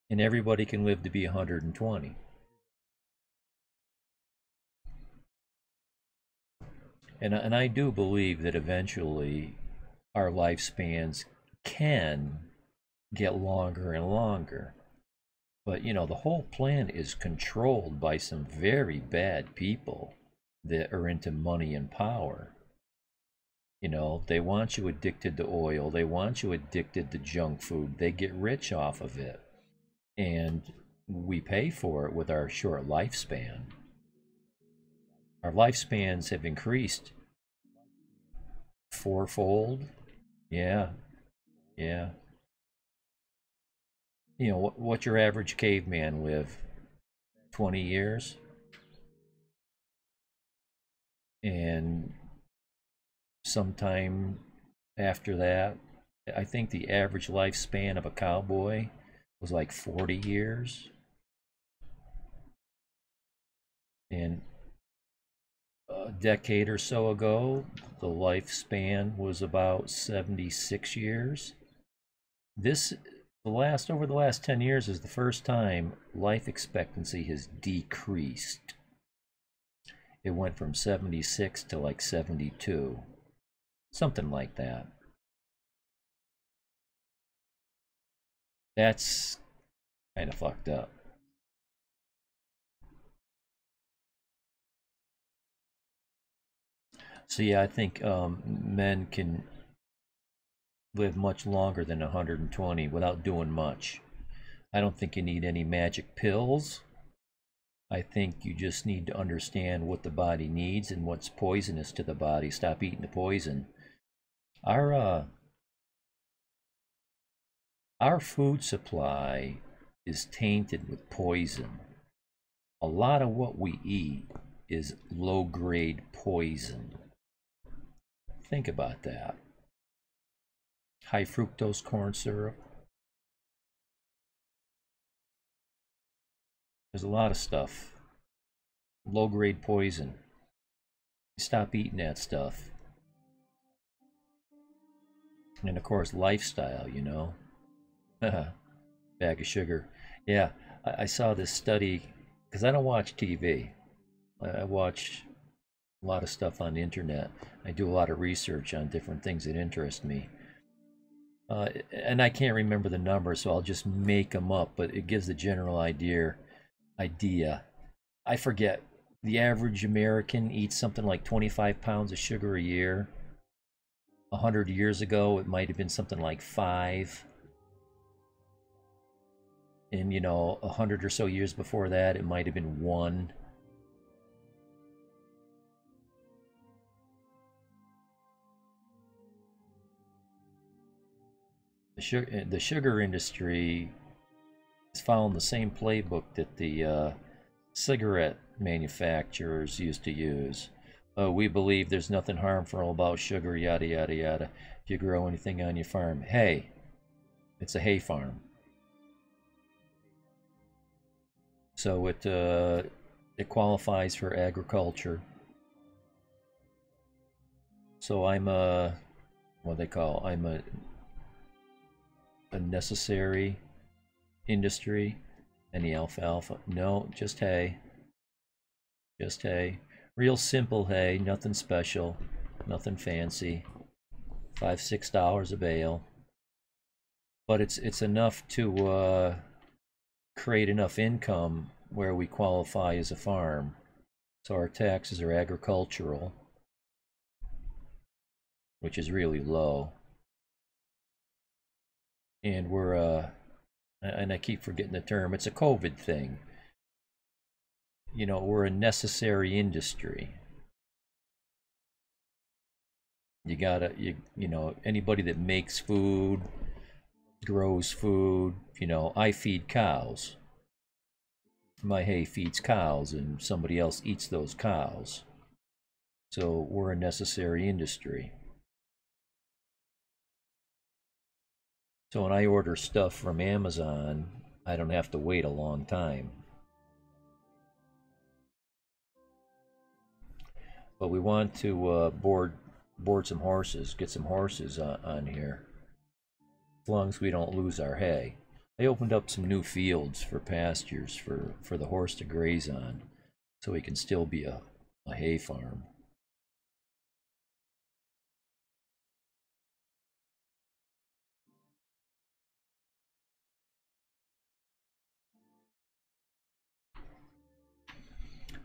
A: And everybody can live to be 120. And I do believe that eventually our lifespans can get longer and longer. But, you know, the whole plan is controlled by some very bad people that are into money and power. You know, they want you addicted to oil. They want you addicted to junk food. They get rich off of it. And we pay for it with our short lifespan. Our lifespans have increased fourfold. Yeah, yeah. You know, what your average caveman live? 20 years? And sometime after that, I think the average lifespan of a cowboy was like 40 years. And a decade or so ago, the lifespan was about 76 years. This over the last 10 years is the first time life expectancy has decreased. It went from 76 to like 72, something like that. That's kind of fucked up. So yeah, I think men can live much longer than 120 without doing much. I don't think you need any magic pills. I think you just need to understand what the body needs and what's poisonous to the body. Stop eating the poison. Our uh, our food supply is tainted with poison. A lot of what we eat is low-grade poison. Think about that. High fructose corn syrup. There's a lot of stuff. Low-grade poison. Stop eating that stuff. And of course, lifestyle, you know. Bag of sugar. Yeah, I saw this study because I don't watch TV. I watch a lot of stuff on the internet. I do a lot of research on different things that interest me. And I can't remember the number, so I'll just make them up, but it gives the general idea. I forget. The average American eats something like 25 pounds of sugar a year. 100 years ago, it might have been something like 5. And, you know, 100 or so years before that, it might have been 1. The sugar industry It's following the same playbook that the cigarette manufacturers used to use. We believe there's nothing harmful about sugar, yada yada yada. If you grow anything on your farm, hay. It's a hay farm. So it qualifies for agriculture. So I'm a what they call I'm a necessary industry. Any alfalfa? No, just hay. Just hay. Real simple hay, nothing special, nothing fancy. $5-6 a bale. But it's enough to create enough income where we qualify as a farm. So our taxes are agricultural, which is really low. And we're and I keep forgetting the term, it's a COVID thing. You know, we're a necessary industry. You gotta, you know, anybody that makes food, grows food, you know, I feed cows. My hay feeds cows and somebody else eats those cows. So we're a necessary industry. So when I order stuff from Amazon, I don't have to wait a long time. But we want to board some horses, get some horses on here, as long as we don't lose our hay. I opened up some new fields for pastures for the horse to graze on, so we can still be a hay farm.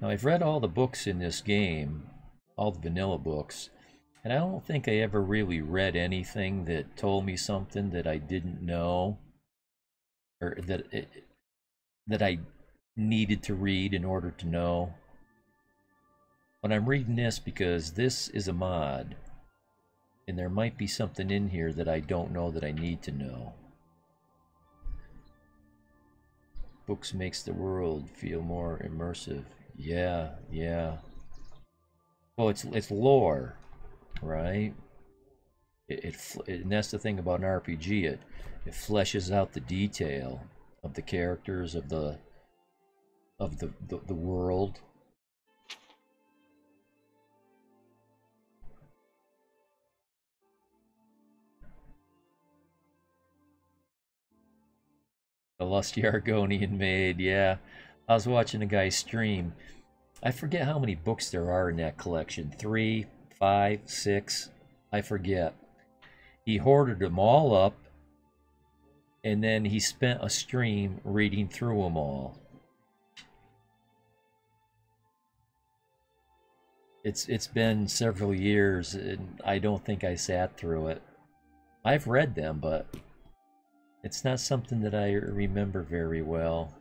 A: Now I've read all the books in this game, all the vanilla books, and I don't think I ever really read anything that told me something that I didn't know, or that I needed to read in order to know. But I'm reading this because this is a mod, and there might be something in here that I don't know that I need to know. Books makes the world feel more immersive. Yeah, yeah. Well, it's lore, right? And that's the thing about an RPG. It fleshes out the detail of the characters of the world. The lusty Argonian maid, yeah. I was watching a guy stream. I forget how many books there are in that collection. 3, 5, 6. I forget. He hoarded them all up, and then he spent a stream reading through them all. It's been several years, and I don't think I sat through it. I've read them, but it's not something that I remember very well.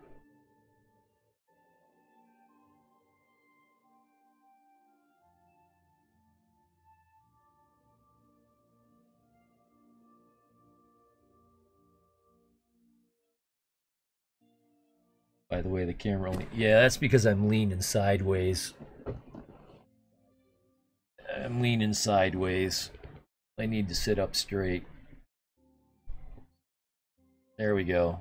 A: By the way, the camera only... Yeah, that's because I'm leaning sideways. I'm leaning sideways. I need to sit up straight. There we go.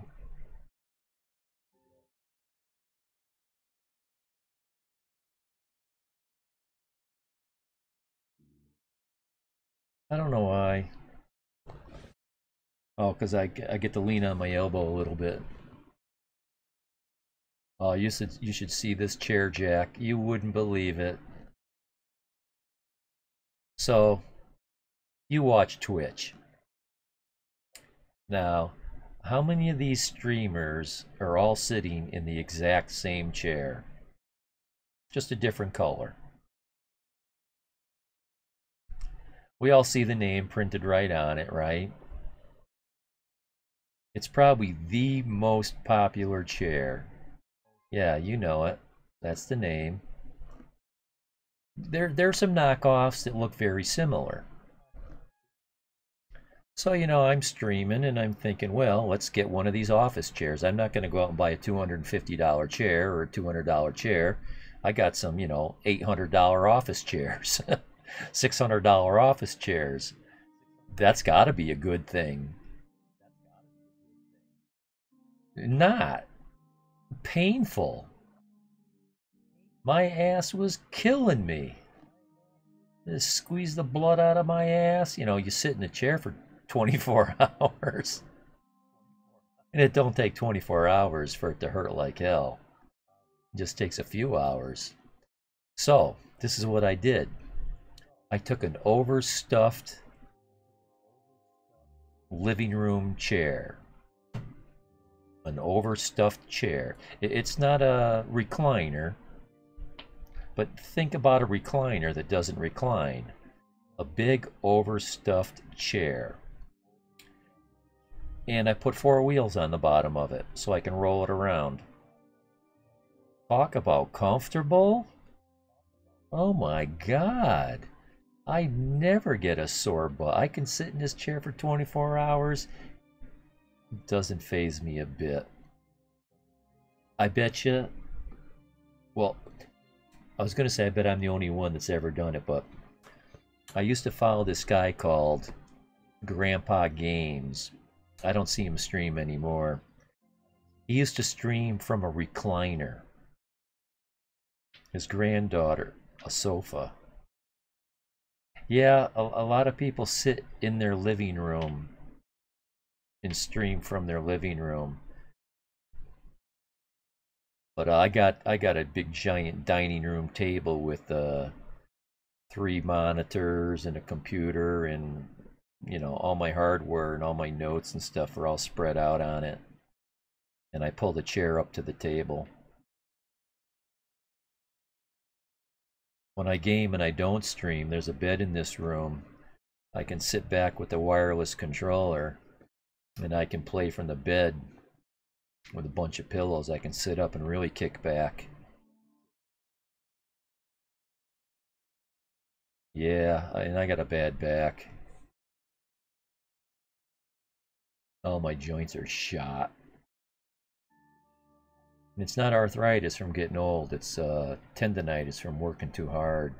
A: I don't know why. Oh, because I get to lean on my elbow a little bit. Oh, you should see this chair jack. You wouldn't believe it. So, you watch Twitch. Now, how many of these streamers are all sitting in the exact same chair? Just a different color. We all see the name printed right on it, right? It's probably the most popular chair. Yeah, you know it. That's the name. There's some knockoffs that look very similar. So, I'm streaming and I'm thinking, well, let's get one of these office chairs. I'm not going to go out and buy a $250 chair or a $200 chair. I got some, $800 office chairs, $600 office chairs. That's got to be a good thing. Not painful. My ass was killing me. Just squeeze the blood out of my ass. You sit in a chair for 24 hours. And it don't take 24 hours for it to hurt like hell. It just takes a few hours. So, this is what I did. I took an overstuffed living room chair. An overstuffed chair. It's not a recliner, but think about a recliner that doesn't recline. A big overstuffed chair. And I put 4 wheels on the bottom of it so I can roll it around. Talk about comfortable. Oh my God. I never get a sore butt. I can sit in this chair for 24 hours. It doesn't faze me a bit. I bet you, well, I was going to say I bet I'm the only one that's ever done it, but I used to follow this guy called Grandpa Games. I don't see him stream anymore. He used to stream from a recliner. His granddaughter, a sofa. Yeah, a lot of people sit in their living room and stream from their living room. But I got a big giant dining room table with 3 monitors and a computer, and all my hardware and all my notes and stuff are all spread out on it. And I pull the chair up to the table. When I game and I don't stream, there's a bed in this room. I can sit back with the wireless controller and I can play from the bed with a bunch of pillows. I can sit up and really kick back. Yeah, and I got a bad back. All my joints are shot. And it's not arthritis from getting old, it's tendonitis from working too hard.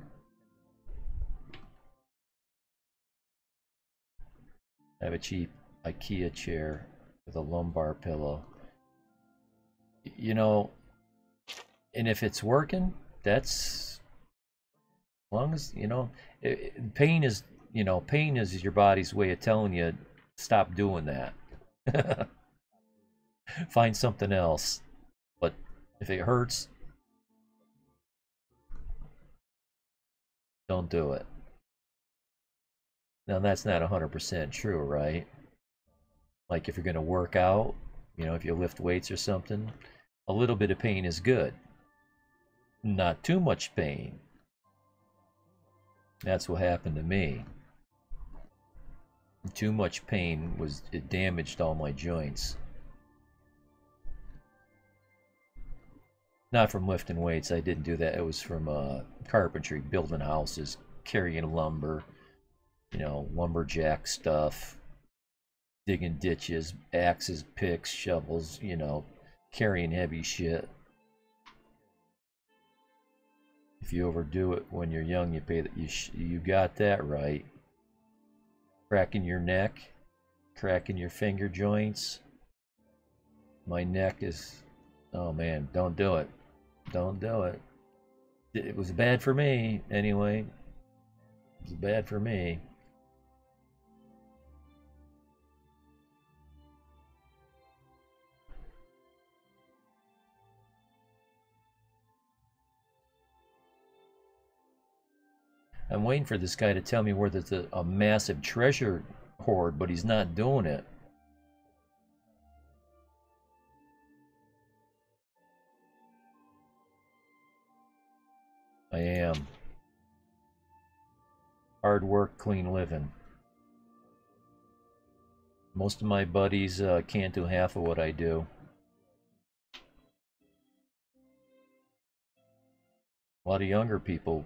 A: I have a cheap IKEA chair with a lumbar pillow. And if it's working, that's, as long as, pain is, pain is your body's way of telling you, stop doing that. Find something else. But if it hurts, don't do it. Now that's not 100% true, right? Like if you're going to work out, if you lift weights or something, a little bit of pain is good. Not too much pain. That's what happened to me. Too much pain it damaged all my joints. Not from lifting weights, I didn't do that. It was from carpentry, building houses, carrying lumber, lumberjack stuff, digging ditches, axes, picks, shovels, carrying heavy shit. If you overdo it when you're young, you pay that. You got that right. Cracking your neck, cracking your finger joints. My neck is, oh man, don't do it. Don't do it. It was bad for me, anyway. It was bad for me. I'm waiting for this guy to tell me where there's a massive treasure hoard, but he's not doing it. I am. Hard work, clean living. Most of my buddies can't do half of what I do. A lot of younger people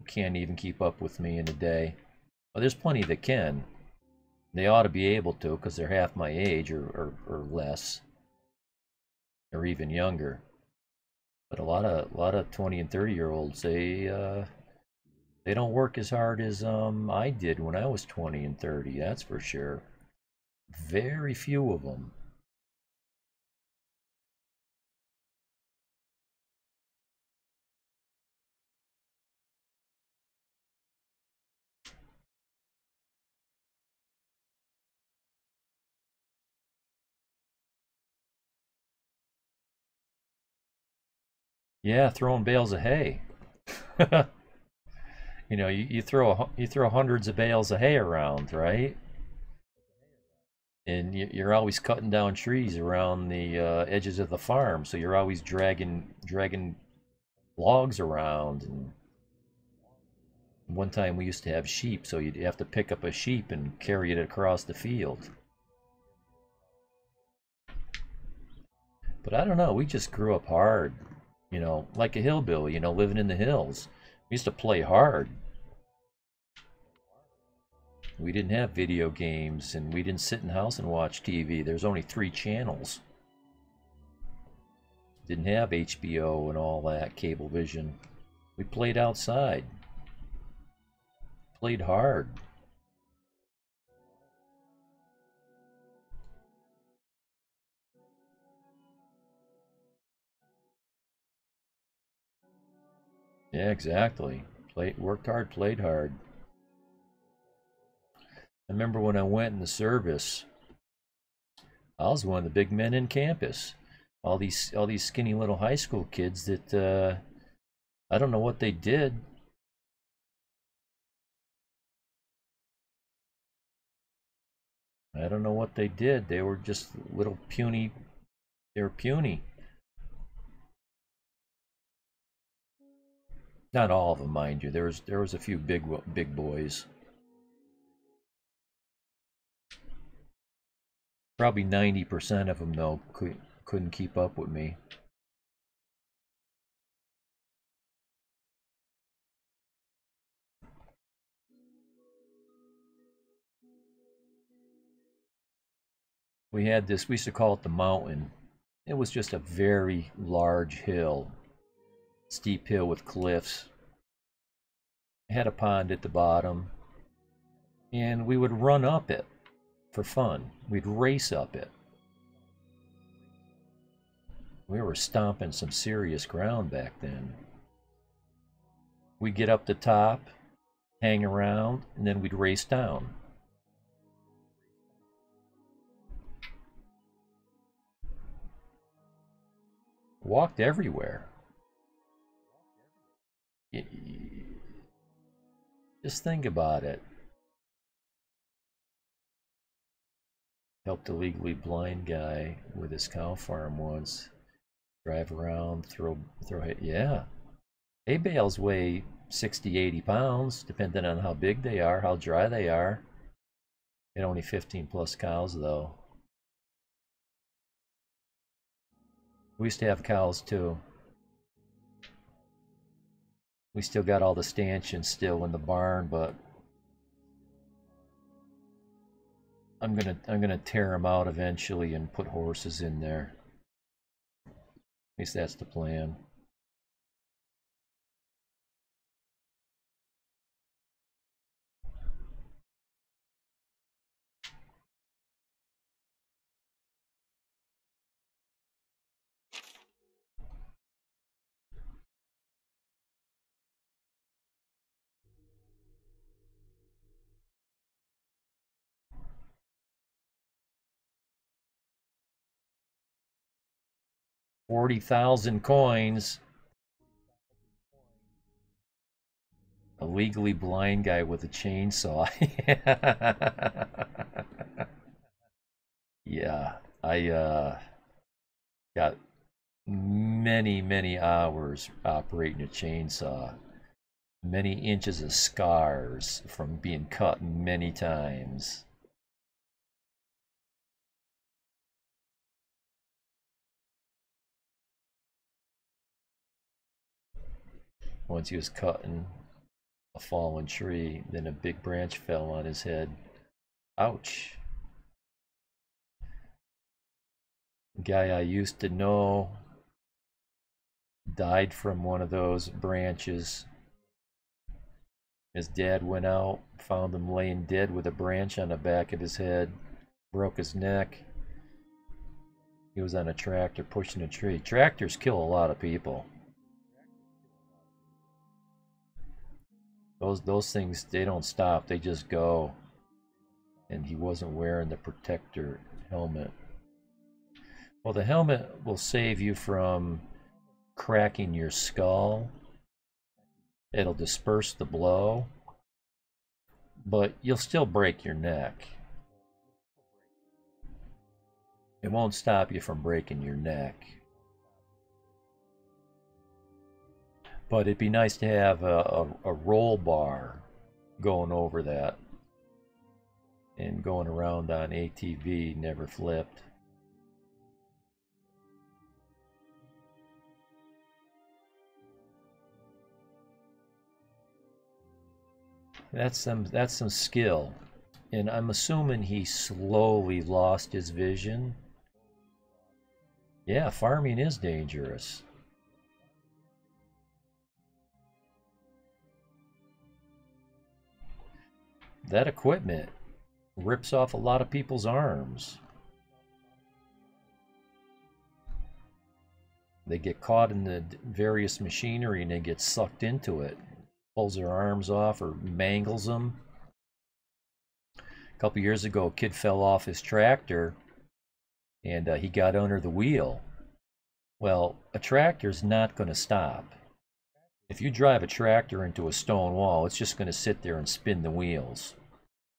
A: can't even keep up with me in a day. Well, there's plenty that can. They ought to be able to because they're half my age or less, or even younger. But a lot of 20 and 30-year-olds, they don't work as hard as I did when I was 20 and 30. That's for sure. Very few of them. Yeah, throwing bales of hay. You throw hundreds of bales of hay around, right? And you're always cutting down trees around the edges of the farm, so you're always dragging logs around. And one time we used to have sheep, so you'd have to pick up a sheep and carry it across the field. But I don't know, we just grew up hard, like a hillbilly, living in the hills. We used to play hard. We didn't have video games, and we didn't sit in the house and watch TV. There's only 3 channels. Didn't have HBO and all that, cable vision. We played outside, played hard. Yeah, exactly. Worked hard, played hard. I remember when I went in the service, I was one of the big men in campus. All these skinny little high school kids that I don't know what they did. I don't know what they did. They were just little puny. They were puny. Not all of them, mind you. There was a few big boys. Probably 90% of them though couldn't keep up with me. We used to call it the mountain. It was just a very large hill, steep hill with cliffs. It had a pond at the bottom, and we would run up it for fun. We'd race up it. We were stomping some serious ground back then. We'd get up the top, hang around, and then we'd race down. Walked everywhere. Just think about it. Helped a legally blind guy with his cow farm once. Drive around, throw hay. Yeah. Hay bales weigh 60, 80 pounds, depending on how big they are, how dry they are. And only 15 plus cows, though. We used to have cows, too. We still got all the stanchions still in the barn, but I'm gonna tear them out eventually and put horses in there. At least that's the plan. $40,000 coins. A legally blind guy with a chainsaw. Yeah, I got many, many hours operating a chainsaw. Many inches of scars from being cut many times. Once he was cutting a fallen tree, then a big branch fell on his head. Ouch. A guy I used to know died from one of those branches. His dad went out, found him laying dead with a branch on the back of his head, broke his neck. He was on a tractor pushing a tree. Tractors kill a lot of people. Those things, they don't stop, they just go. And he wasn't wearing the protector helmet. Well, the helmet will save you from cracking your skull. It'll disperse the blow, but you'll still break your neck. It won't stop you from breaking your neck. But it'd be nice to have a roll bar going over that. And going around on ATV never flipped. That's some skill. And I'm assuming he slowly lost his vision. Yeah, farming is dangerous. That equipment rips off a lot of people's arms. They get caught in the various machinery and they get sucked into it. Pulls their arms off or mangles them. A couple years ago, a kid fell off his tractor and he got under the wheel. Well, a tractor's not going to stop. If you drive a tractor into a stone wall, it's just going to sit there and spin the wheels.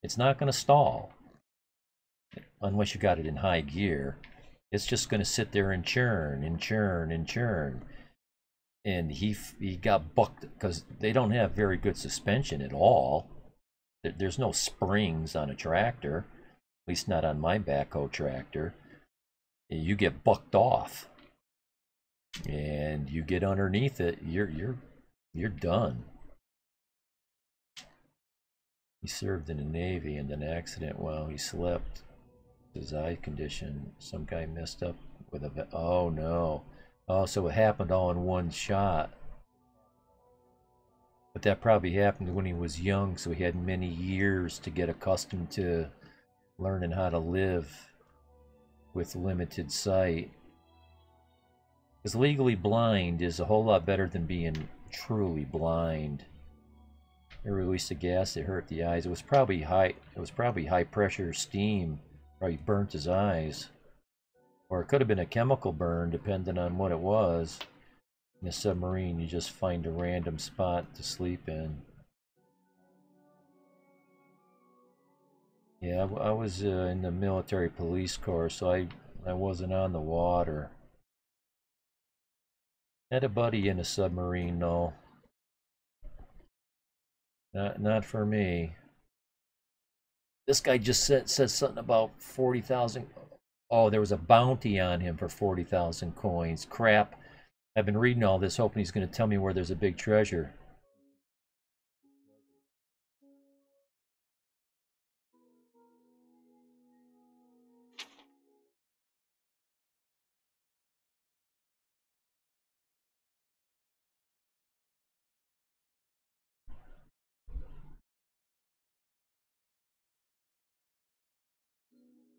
A: It's not going to stall. Unless you got it in high gear. It's just going to sit there and churn and churn and churn. And he got bucked because they don't have very good suspension at all. There's no springs on a tractor, at least not on my backhoe tractor. You get bucked off, and you get underneath it. You're done. He served in the Navy in an accident while he slept. His eye condition. Some guy messed up with a. Oh no. Oh, so it happened all in one shot. But that probably happened when he was young, so he had many years to get accustomed to learning how to live with limited sight. Because legally blind is a whole lot better than being truly blind. They released a gas that hurt the eyes. It was probably high pressure steam. Probably burnt his eyes. Or it could have been a chemical burn, depending on what it was. In a submarine, you just find a random spot to sleep in. Yeah, I was in the military police corps, so I wasn't on the water. Had a buddy in a submarine, though. Not for me. This guy just said something about 40,000. Oh, there was a bounty on him for 40,000 coins. Crap. I've been reading all this hoping he's going to tell me where there's a big treasure.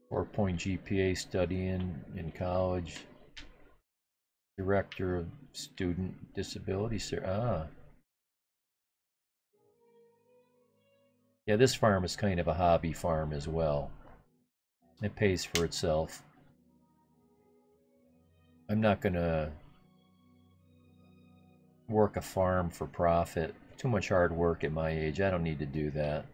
A: Four-point GPA studying in college. Director of Student Disability. Yeah, this farm is kind of a hobby farm as well. It pays for itself. I'm not gonna work a farm for profit. Too much hard work at my age. I don't need to do that.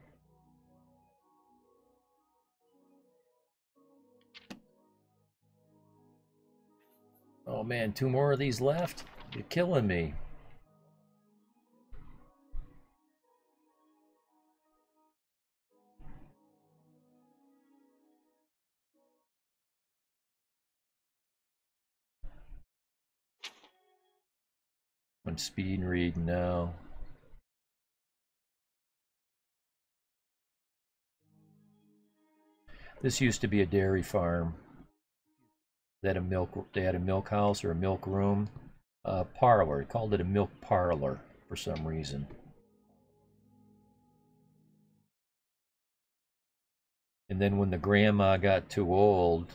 A: Oh man, two more of these left? You're killing me. I'm speed reading now. This used to be a dairy farm. They had a milk house or a milk room, parlor. They called it a milk parlor for some reason. And then when the grandma got too old,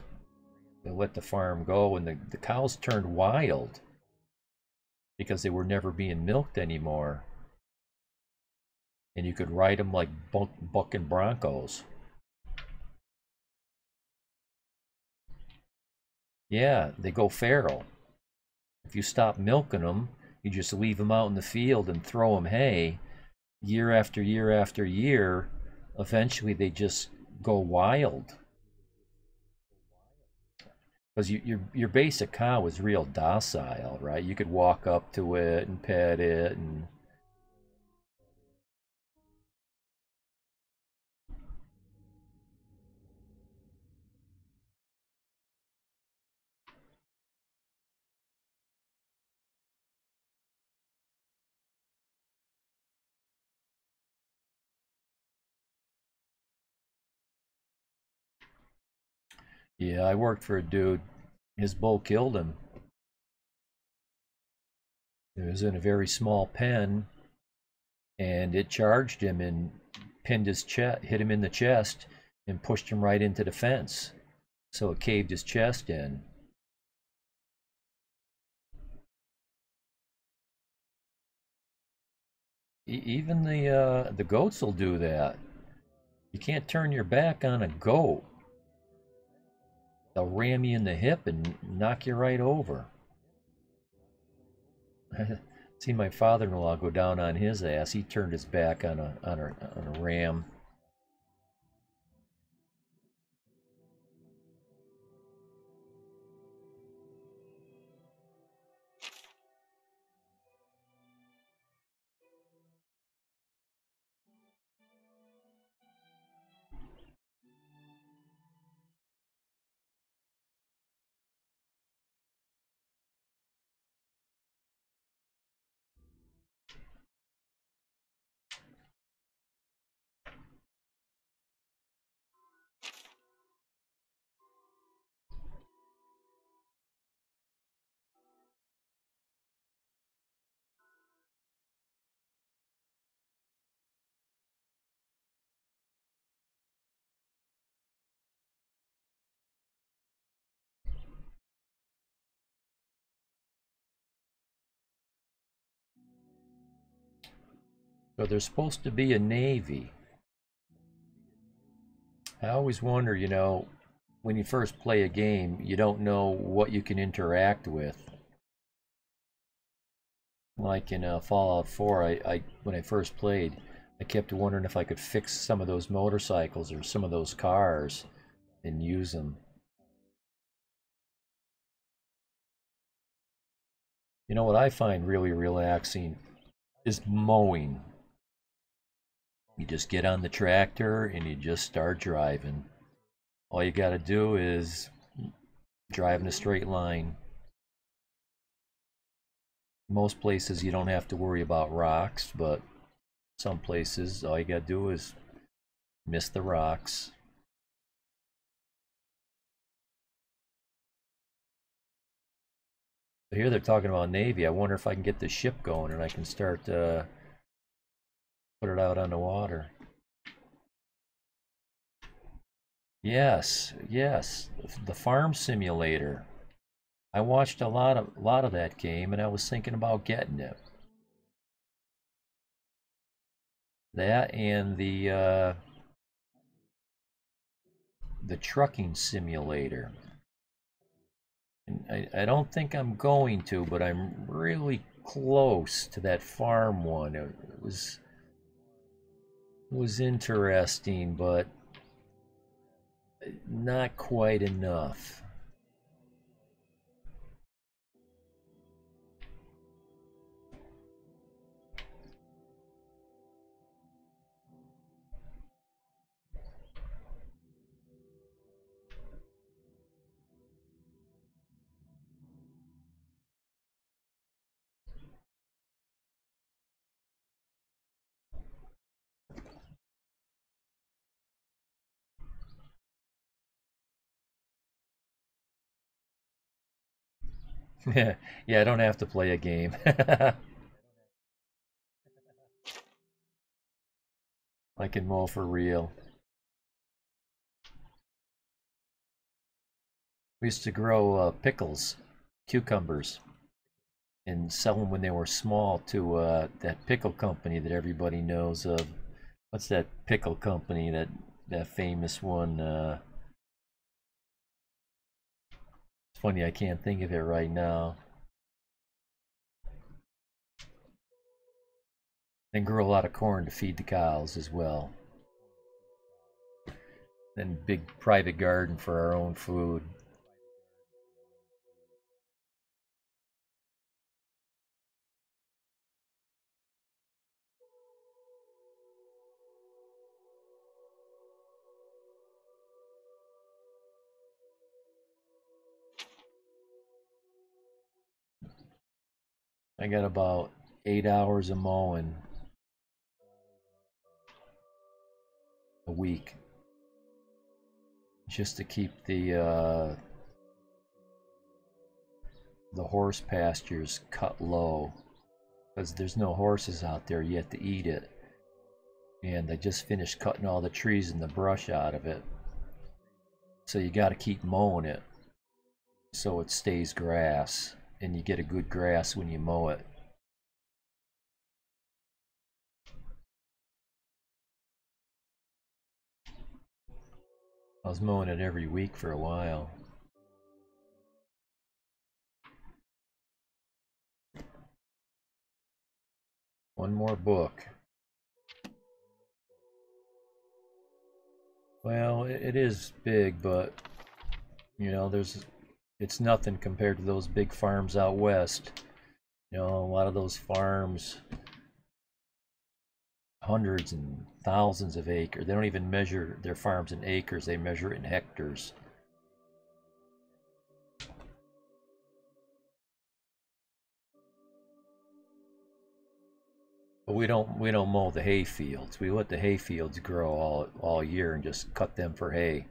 A: they let the farm go, and the cows turned wild because they were never being milked anymore. And you could ride them like bucking broncos. Yeah, they go feral. If you stop milking them, you just leave them out in the field and throw them hay, year after year after year, eventually they just go wild. Because your basic cow is real docile, right? You could walk up to it and pet it, and yeah, I worked for a dude. His bull killed him. It was in a very small pen, and it charged him and pinned his chest, hit him in the chest, and pushed him right into the fence. So it caved his chest in. Even the goats will do that. You can't turn your back on a goat. They'll ram you in the hip and knock you right over. See my father-in-law go down on his ass. He turned his back on a ram. So there's supposed to be a navy. I always wonder, when you first play a game, you don't know what you can interact with. Like in Fallout 4, when I first played, I kept wondering if I could fix some of those motorcycles or some of those cars and use them. You know what I find really relaxing is mowing. You just get on the tractor and you just start driving. All you got to do is drive in a straight line. Most places you don't have to worry about rocks, but some places all you got to do is miss the rocks. But here they're talking about Navy. I wonder if I can get the ship going and I can start put it out on the water. Yes, yes, the farm simulator. I watched a lot of that game, and I was thinking about getting it. That and the trucking simulator. And I don't think I'm going to, but I'm really close to that farm one. It was interesting, but not quite enough. Yeah, I don't have to play a game. I can mow for real. We used to grow pickles, cucumbers, and sell them when they were small to that pickle company that everybody knows of. What's that pickle company? That famous one. It's funny I can't think of it right now. Then grow a lot of corn to feed the cows as well. Then big private garden for our own food. I got about 8 hours of mowing a week just to keep the horse pastures cut low because there's no horses out there yet to eat it. And I just finished cutting all the trees and the brush out of it. So you got to keep mowing it so it stays grass, and you get a good grass when you mow it. I was mowing it every week for a while. One more book. Well, it is big, but it's nothing compared to those big farms out west. A lot of those farms, hundreds and thousands of acres. They don't even measure their farms in acres, they measure it in hectares. But we don't mow the hay fields. We let the hay fields grow all year and just cut them for hay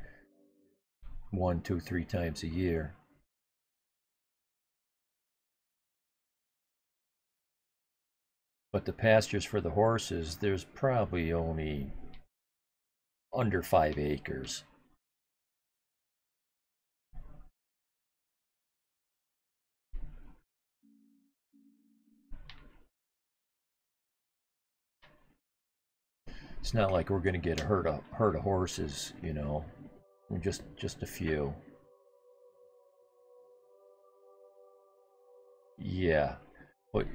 A: one, two, three times a year. But the pastures for the horses, there's probably only under 5 acres. It's not like we're going to get a herd of horses, just a few. Yeah, but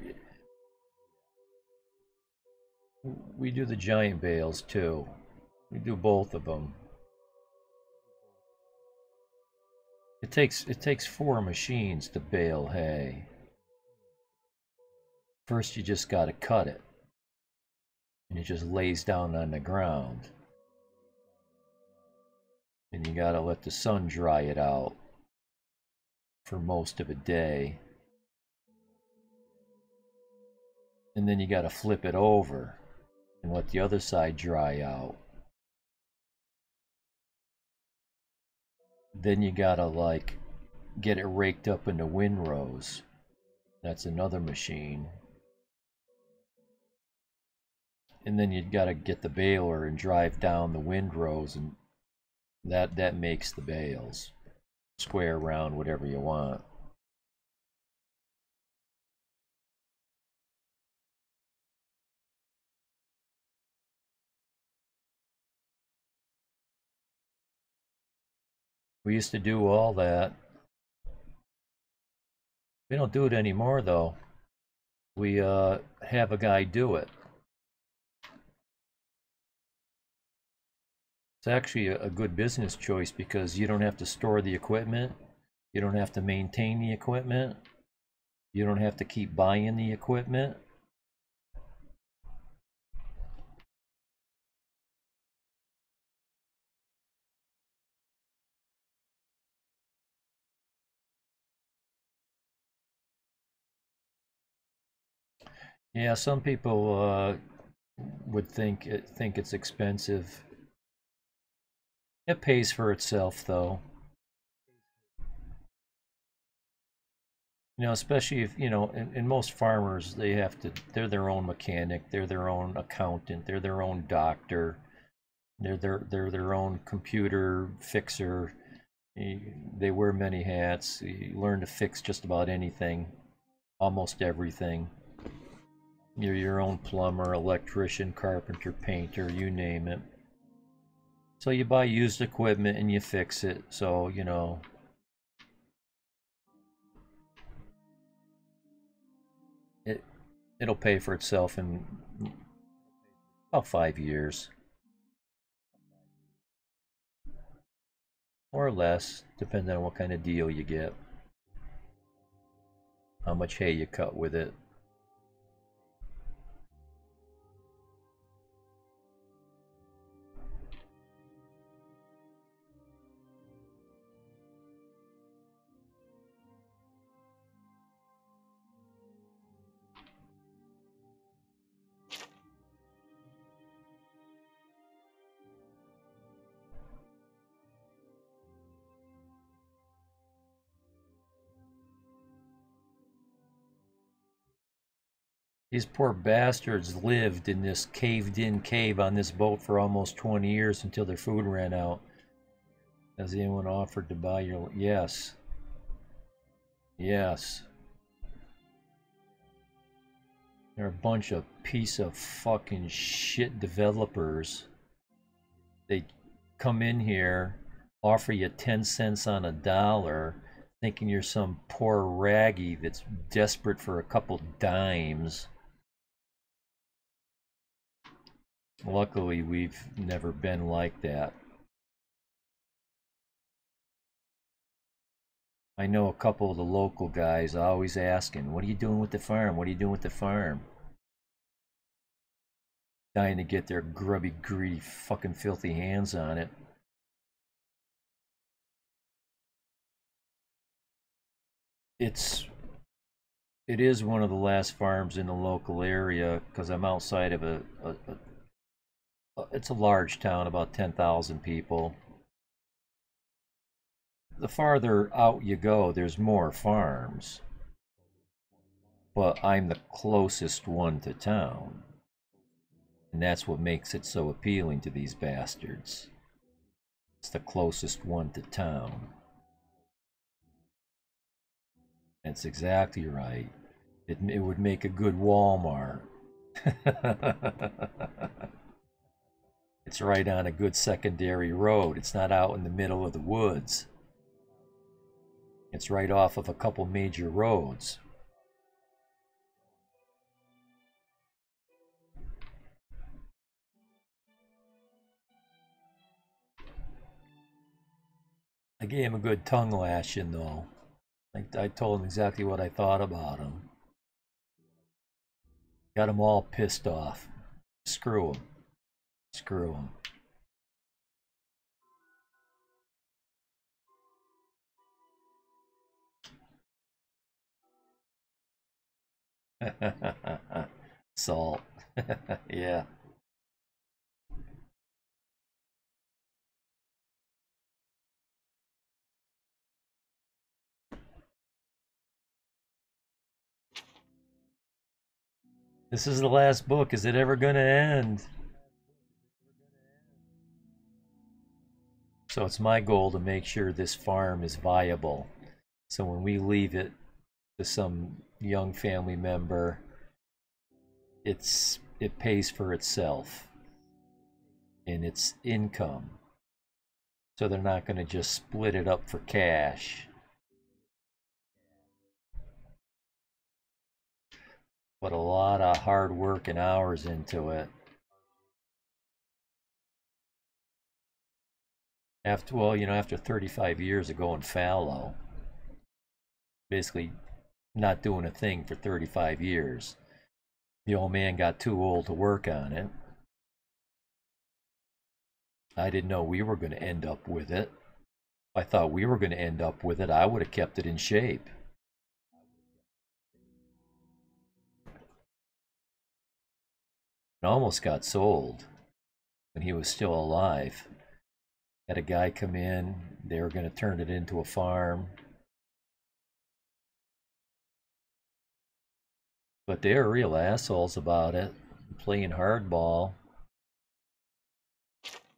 A: we do the giant bales too. We do both of them. It takes 4 machines to bale hay. First, you just got to cut it, and it just lays down on the ground. And you got to let the sun dry it out for most of a day. And then you got to flip it over and let the other side dry out. Then you got to get it raked up into windrows. That's another machine. And then you got to get the baler and drive down the windrows, and that makes the bales. Square, round, whatever you want. We used to do all that. We don't do it anymore though. We have a guy do it. It's actually a good business choice because you don't have to store the equipment, you don't have to maintain the equipment, you don't have to keep buying the equipment. Yeah, some people would think it's expensive. It pays for itself though. You know, especially if, you know, in most farmers, they have to, they're their own mechanic, they're their own accountant, they're their own doctor, they're their own computer fixer. They wear many hats. You learn to fix just about anything, almost everything. You're your own plumber, electrician, carpenter, painter, you name it. So you buy used equipment and you fix it. So, you know, it it'll pay for itself in about 5 years or less, depending on what kind of deal you get, how much hay you cut with it. These poor bastards lived in this caved in cave on this boat for almost 20 years until their food ran out. Has anyone offered to buy your... Yes. Yes. They're a bunch of piece of fucking shit developers. They come in here, offer you 10 cents on a dollar, thinking you're some poor raggy that's desperate for a couple dimes. Luckily, we've never been like that. I know a couple of the local guys always asking, what are you doing with the farm? What are you doing with the farm? Dying to get their grubby, greedy, fucking filthy hands on it. It's it is one of the last farms in the local area because I'm outside of it's a large town, about 10,000 people. The farther out you go, there's more farms, but I'm the closest one to town. And that's what makes it so appealing to these bastards. It's the closest one to town. That's exactly right. It would make a good Walmart. It's right on a good secondary road. It's not out in the middle of the woods. It's right off of a couple major roads. I gave him a good tongue lashing though. I told him exactly what I thought about him. Got him all pissed off. Screw him. Screw him. Salt. Yeah. This is the last book. Is it ever going to end? So it's my goal to make sure this farm is viable. So when we leave it to some young family member, it pays for itself in its income. So they're not going to just split it up for cash. Put a lot of hard work and hours into it. After, well, you know, after 35 years of going fallow, basically not doing a thing for 35 years, the old man got too old to work on it. I didn't know we were going to end up with it. If I thought we were going to end up with it, I would have kept it in shape. It almost got sold when he was still alive. Had a guy come in, they were going to turn it into a farm. But they're real assholes about it, playing hardball.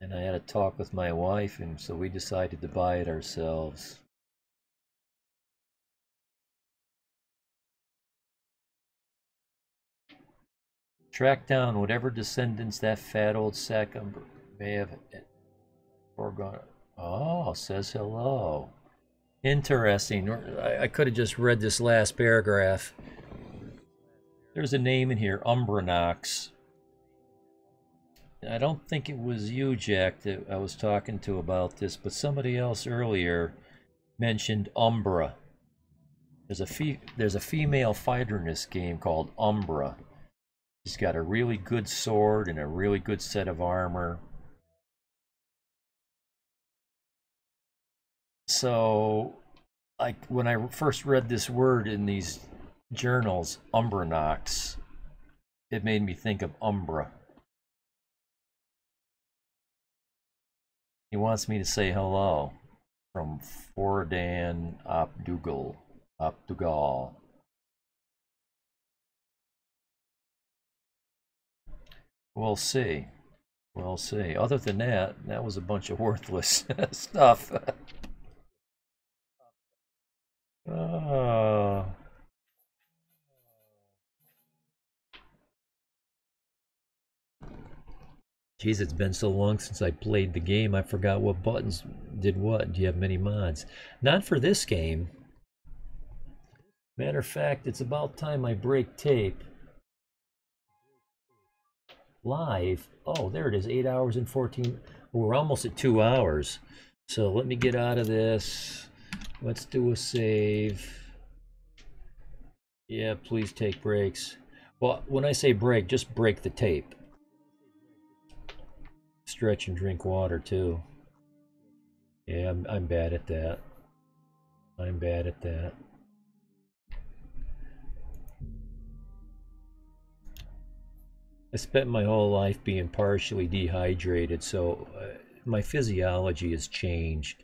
A: And I had a talk with my wife, and so we decided to buy it ourselves. Track down whatever descendants that fat old sack may have foregone. Oh, says hello. Interesting. I could have just read this last paragraph. There's a name in here, Umbranox. I don't think it was you, Jack, that I was talking to about this, but somebody else earlier mentioned Umbra. There's a female fighter in this game called Umbra. She's got a really good sword and a really good set of armor. So, when I first read this word in these journals, Umbranox, it made me think of Umbra. He wants me to say hello from Fordan Opdugal. We'll see. We'll see. Other than that, that was a bunch of worthless stuff. Oh. Geez, it's been so long since I played the game, I forgot what buttons did what. Do you have many mods? Not for this game. Matter of fact, it's about time I break tape. Live. Oh, there it is. 8 hours and 14. We're almost at 2 hours. So let me get out of this. Let's do a save. Yeah, please take breaks. Well, when I say break, just break the tape. Stretch and drink water too. Yeah, I'm bad at that. I'm bad at that. I spent my whole life being partially dehydrated, so my physiology has changed.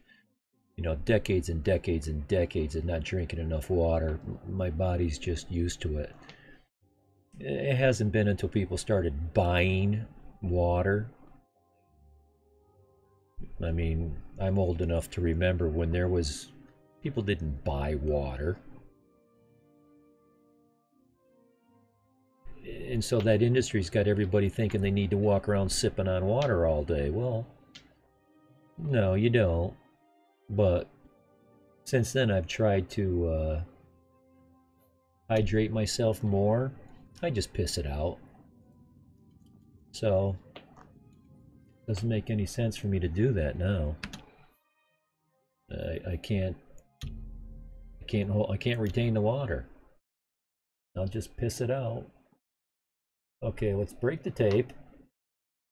A: You know, decades and decades and decades of not drinking enough water. My body's just used to it. It hasn't been until people started buying water. I mean, I'm old enough to remember when people didn't buy water. And so that industry's got everybody thinking they need to walk around sipping on water all day. Well, no, you don't. But since then, I've tried to hydrate myself more. I just piss it out. So, it doesn't make any sense for me to do that now. I can't retain the water. I'll just piss it out. Okay, let's break the tape.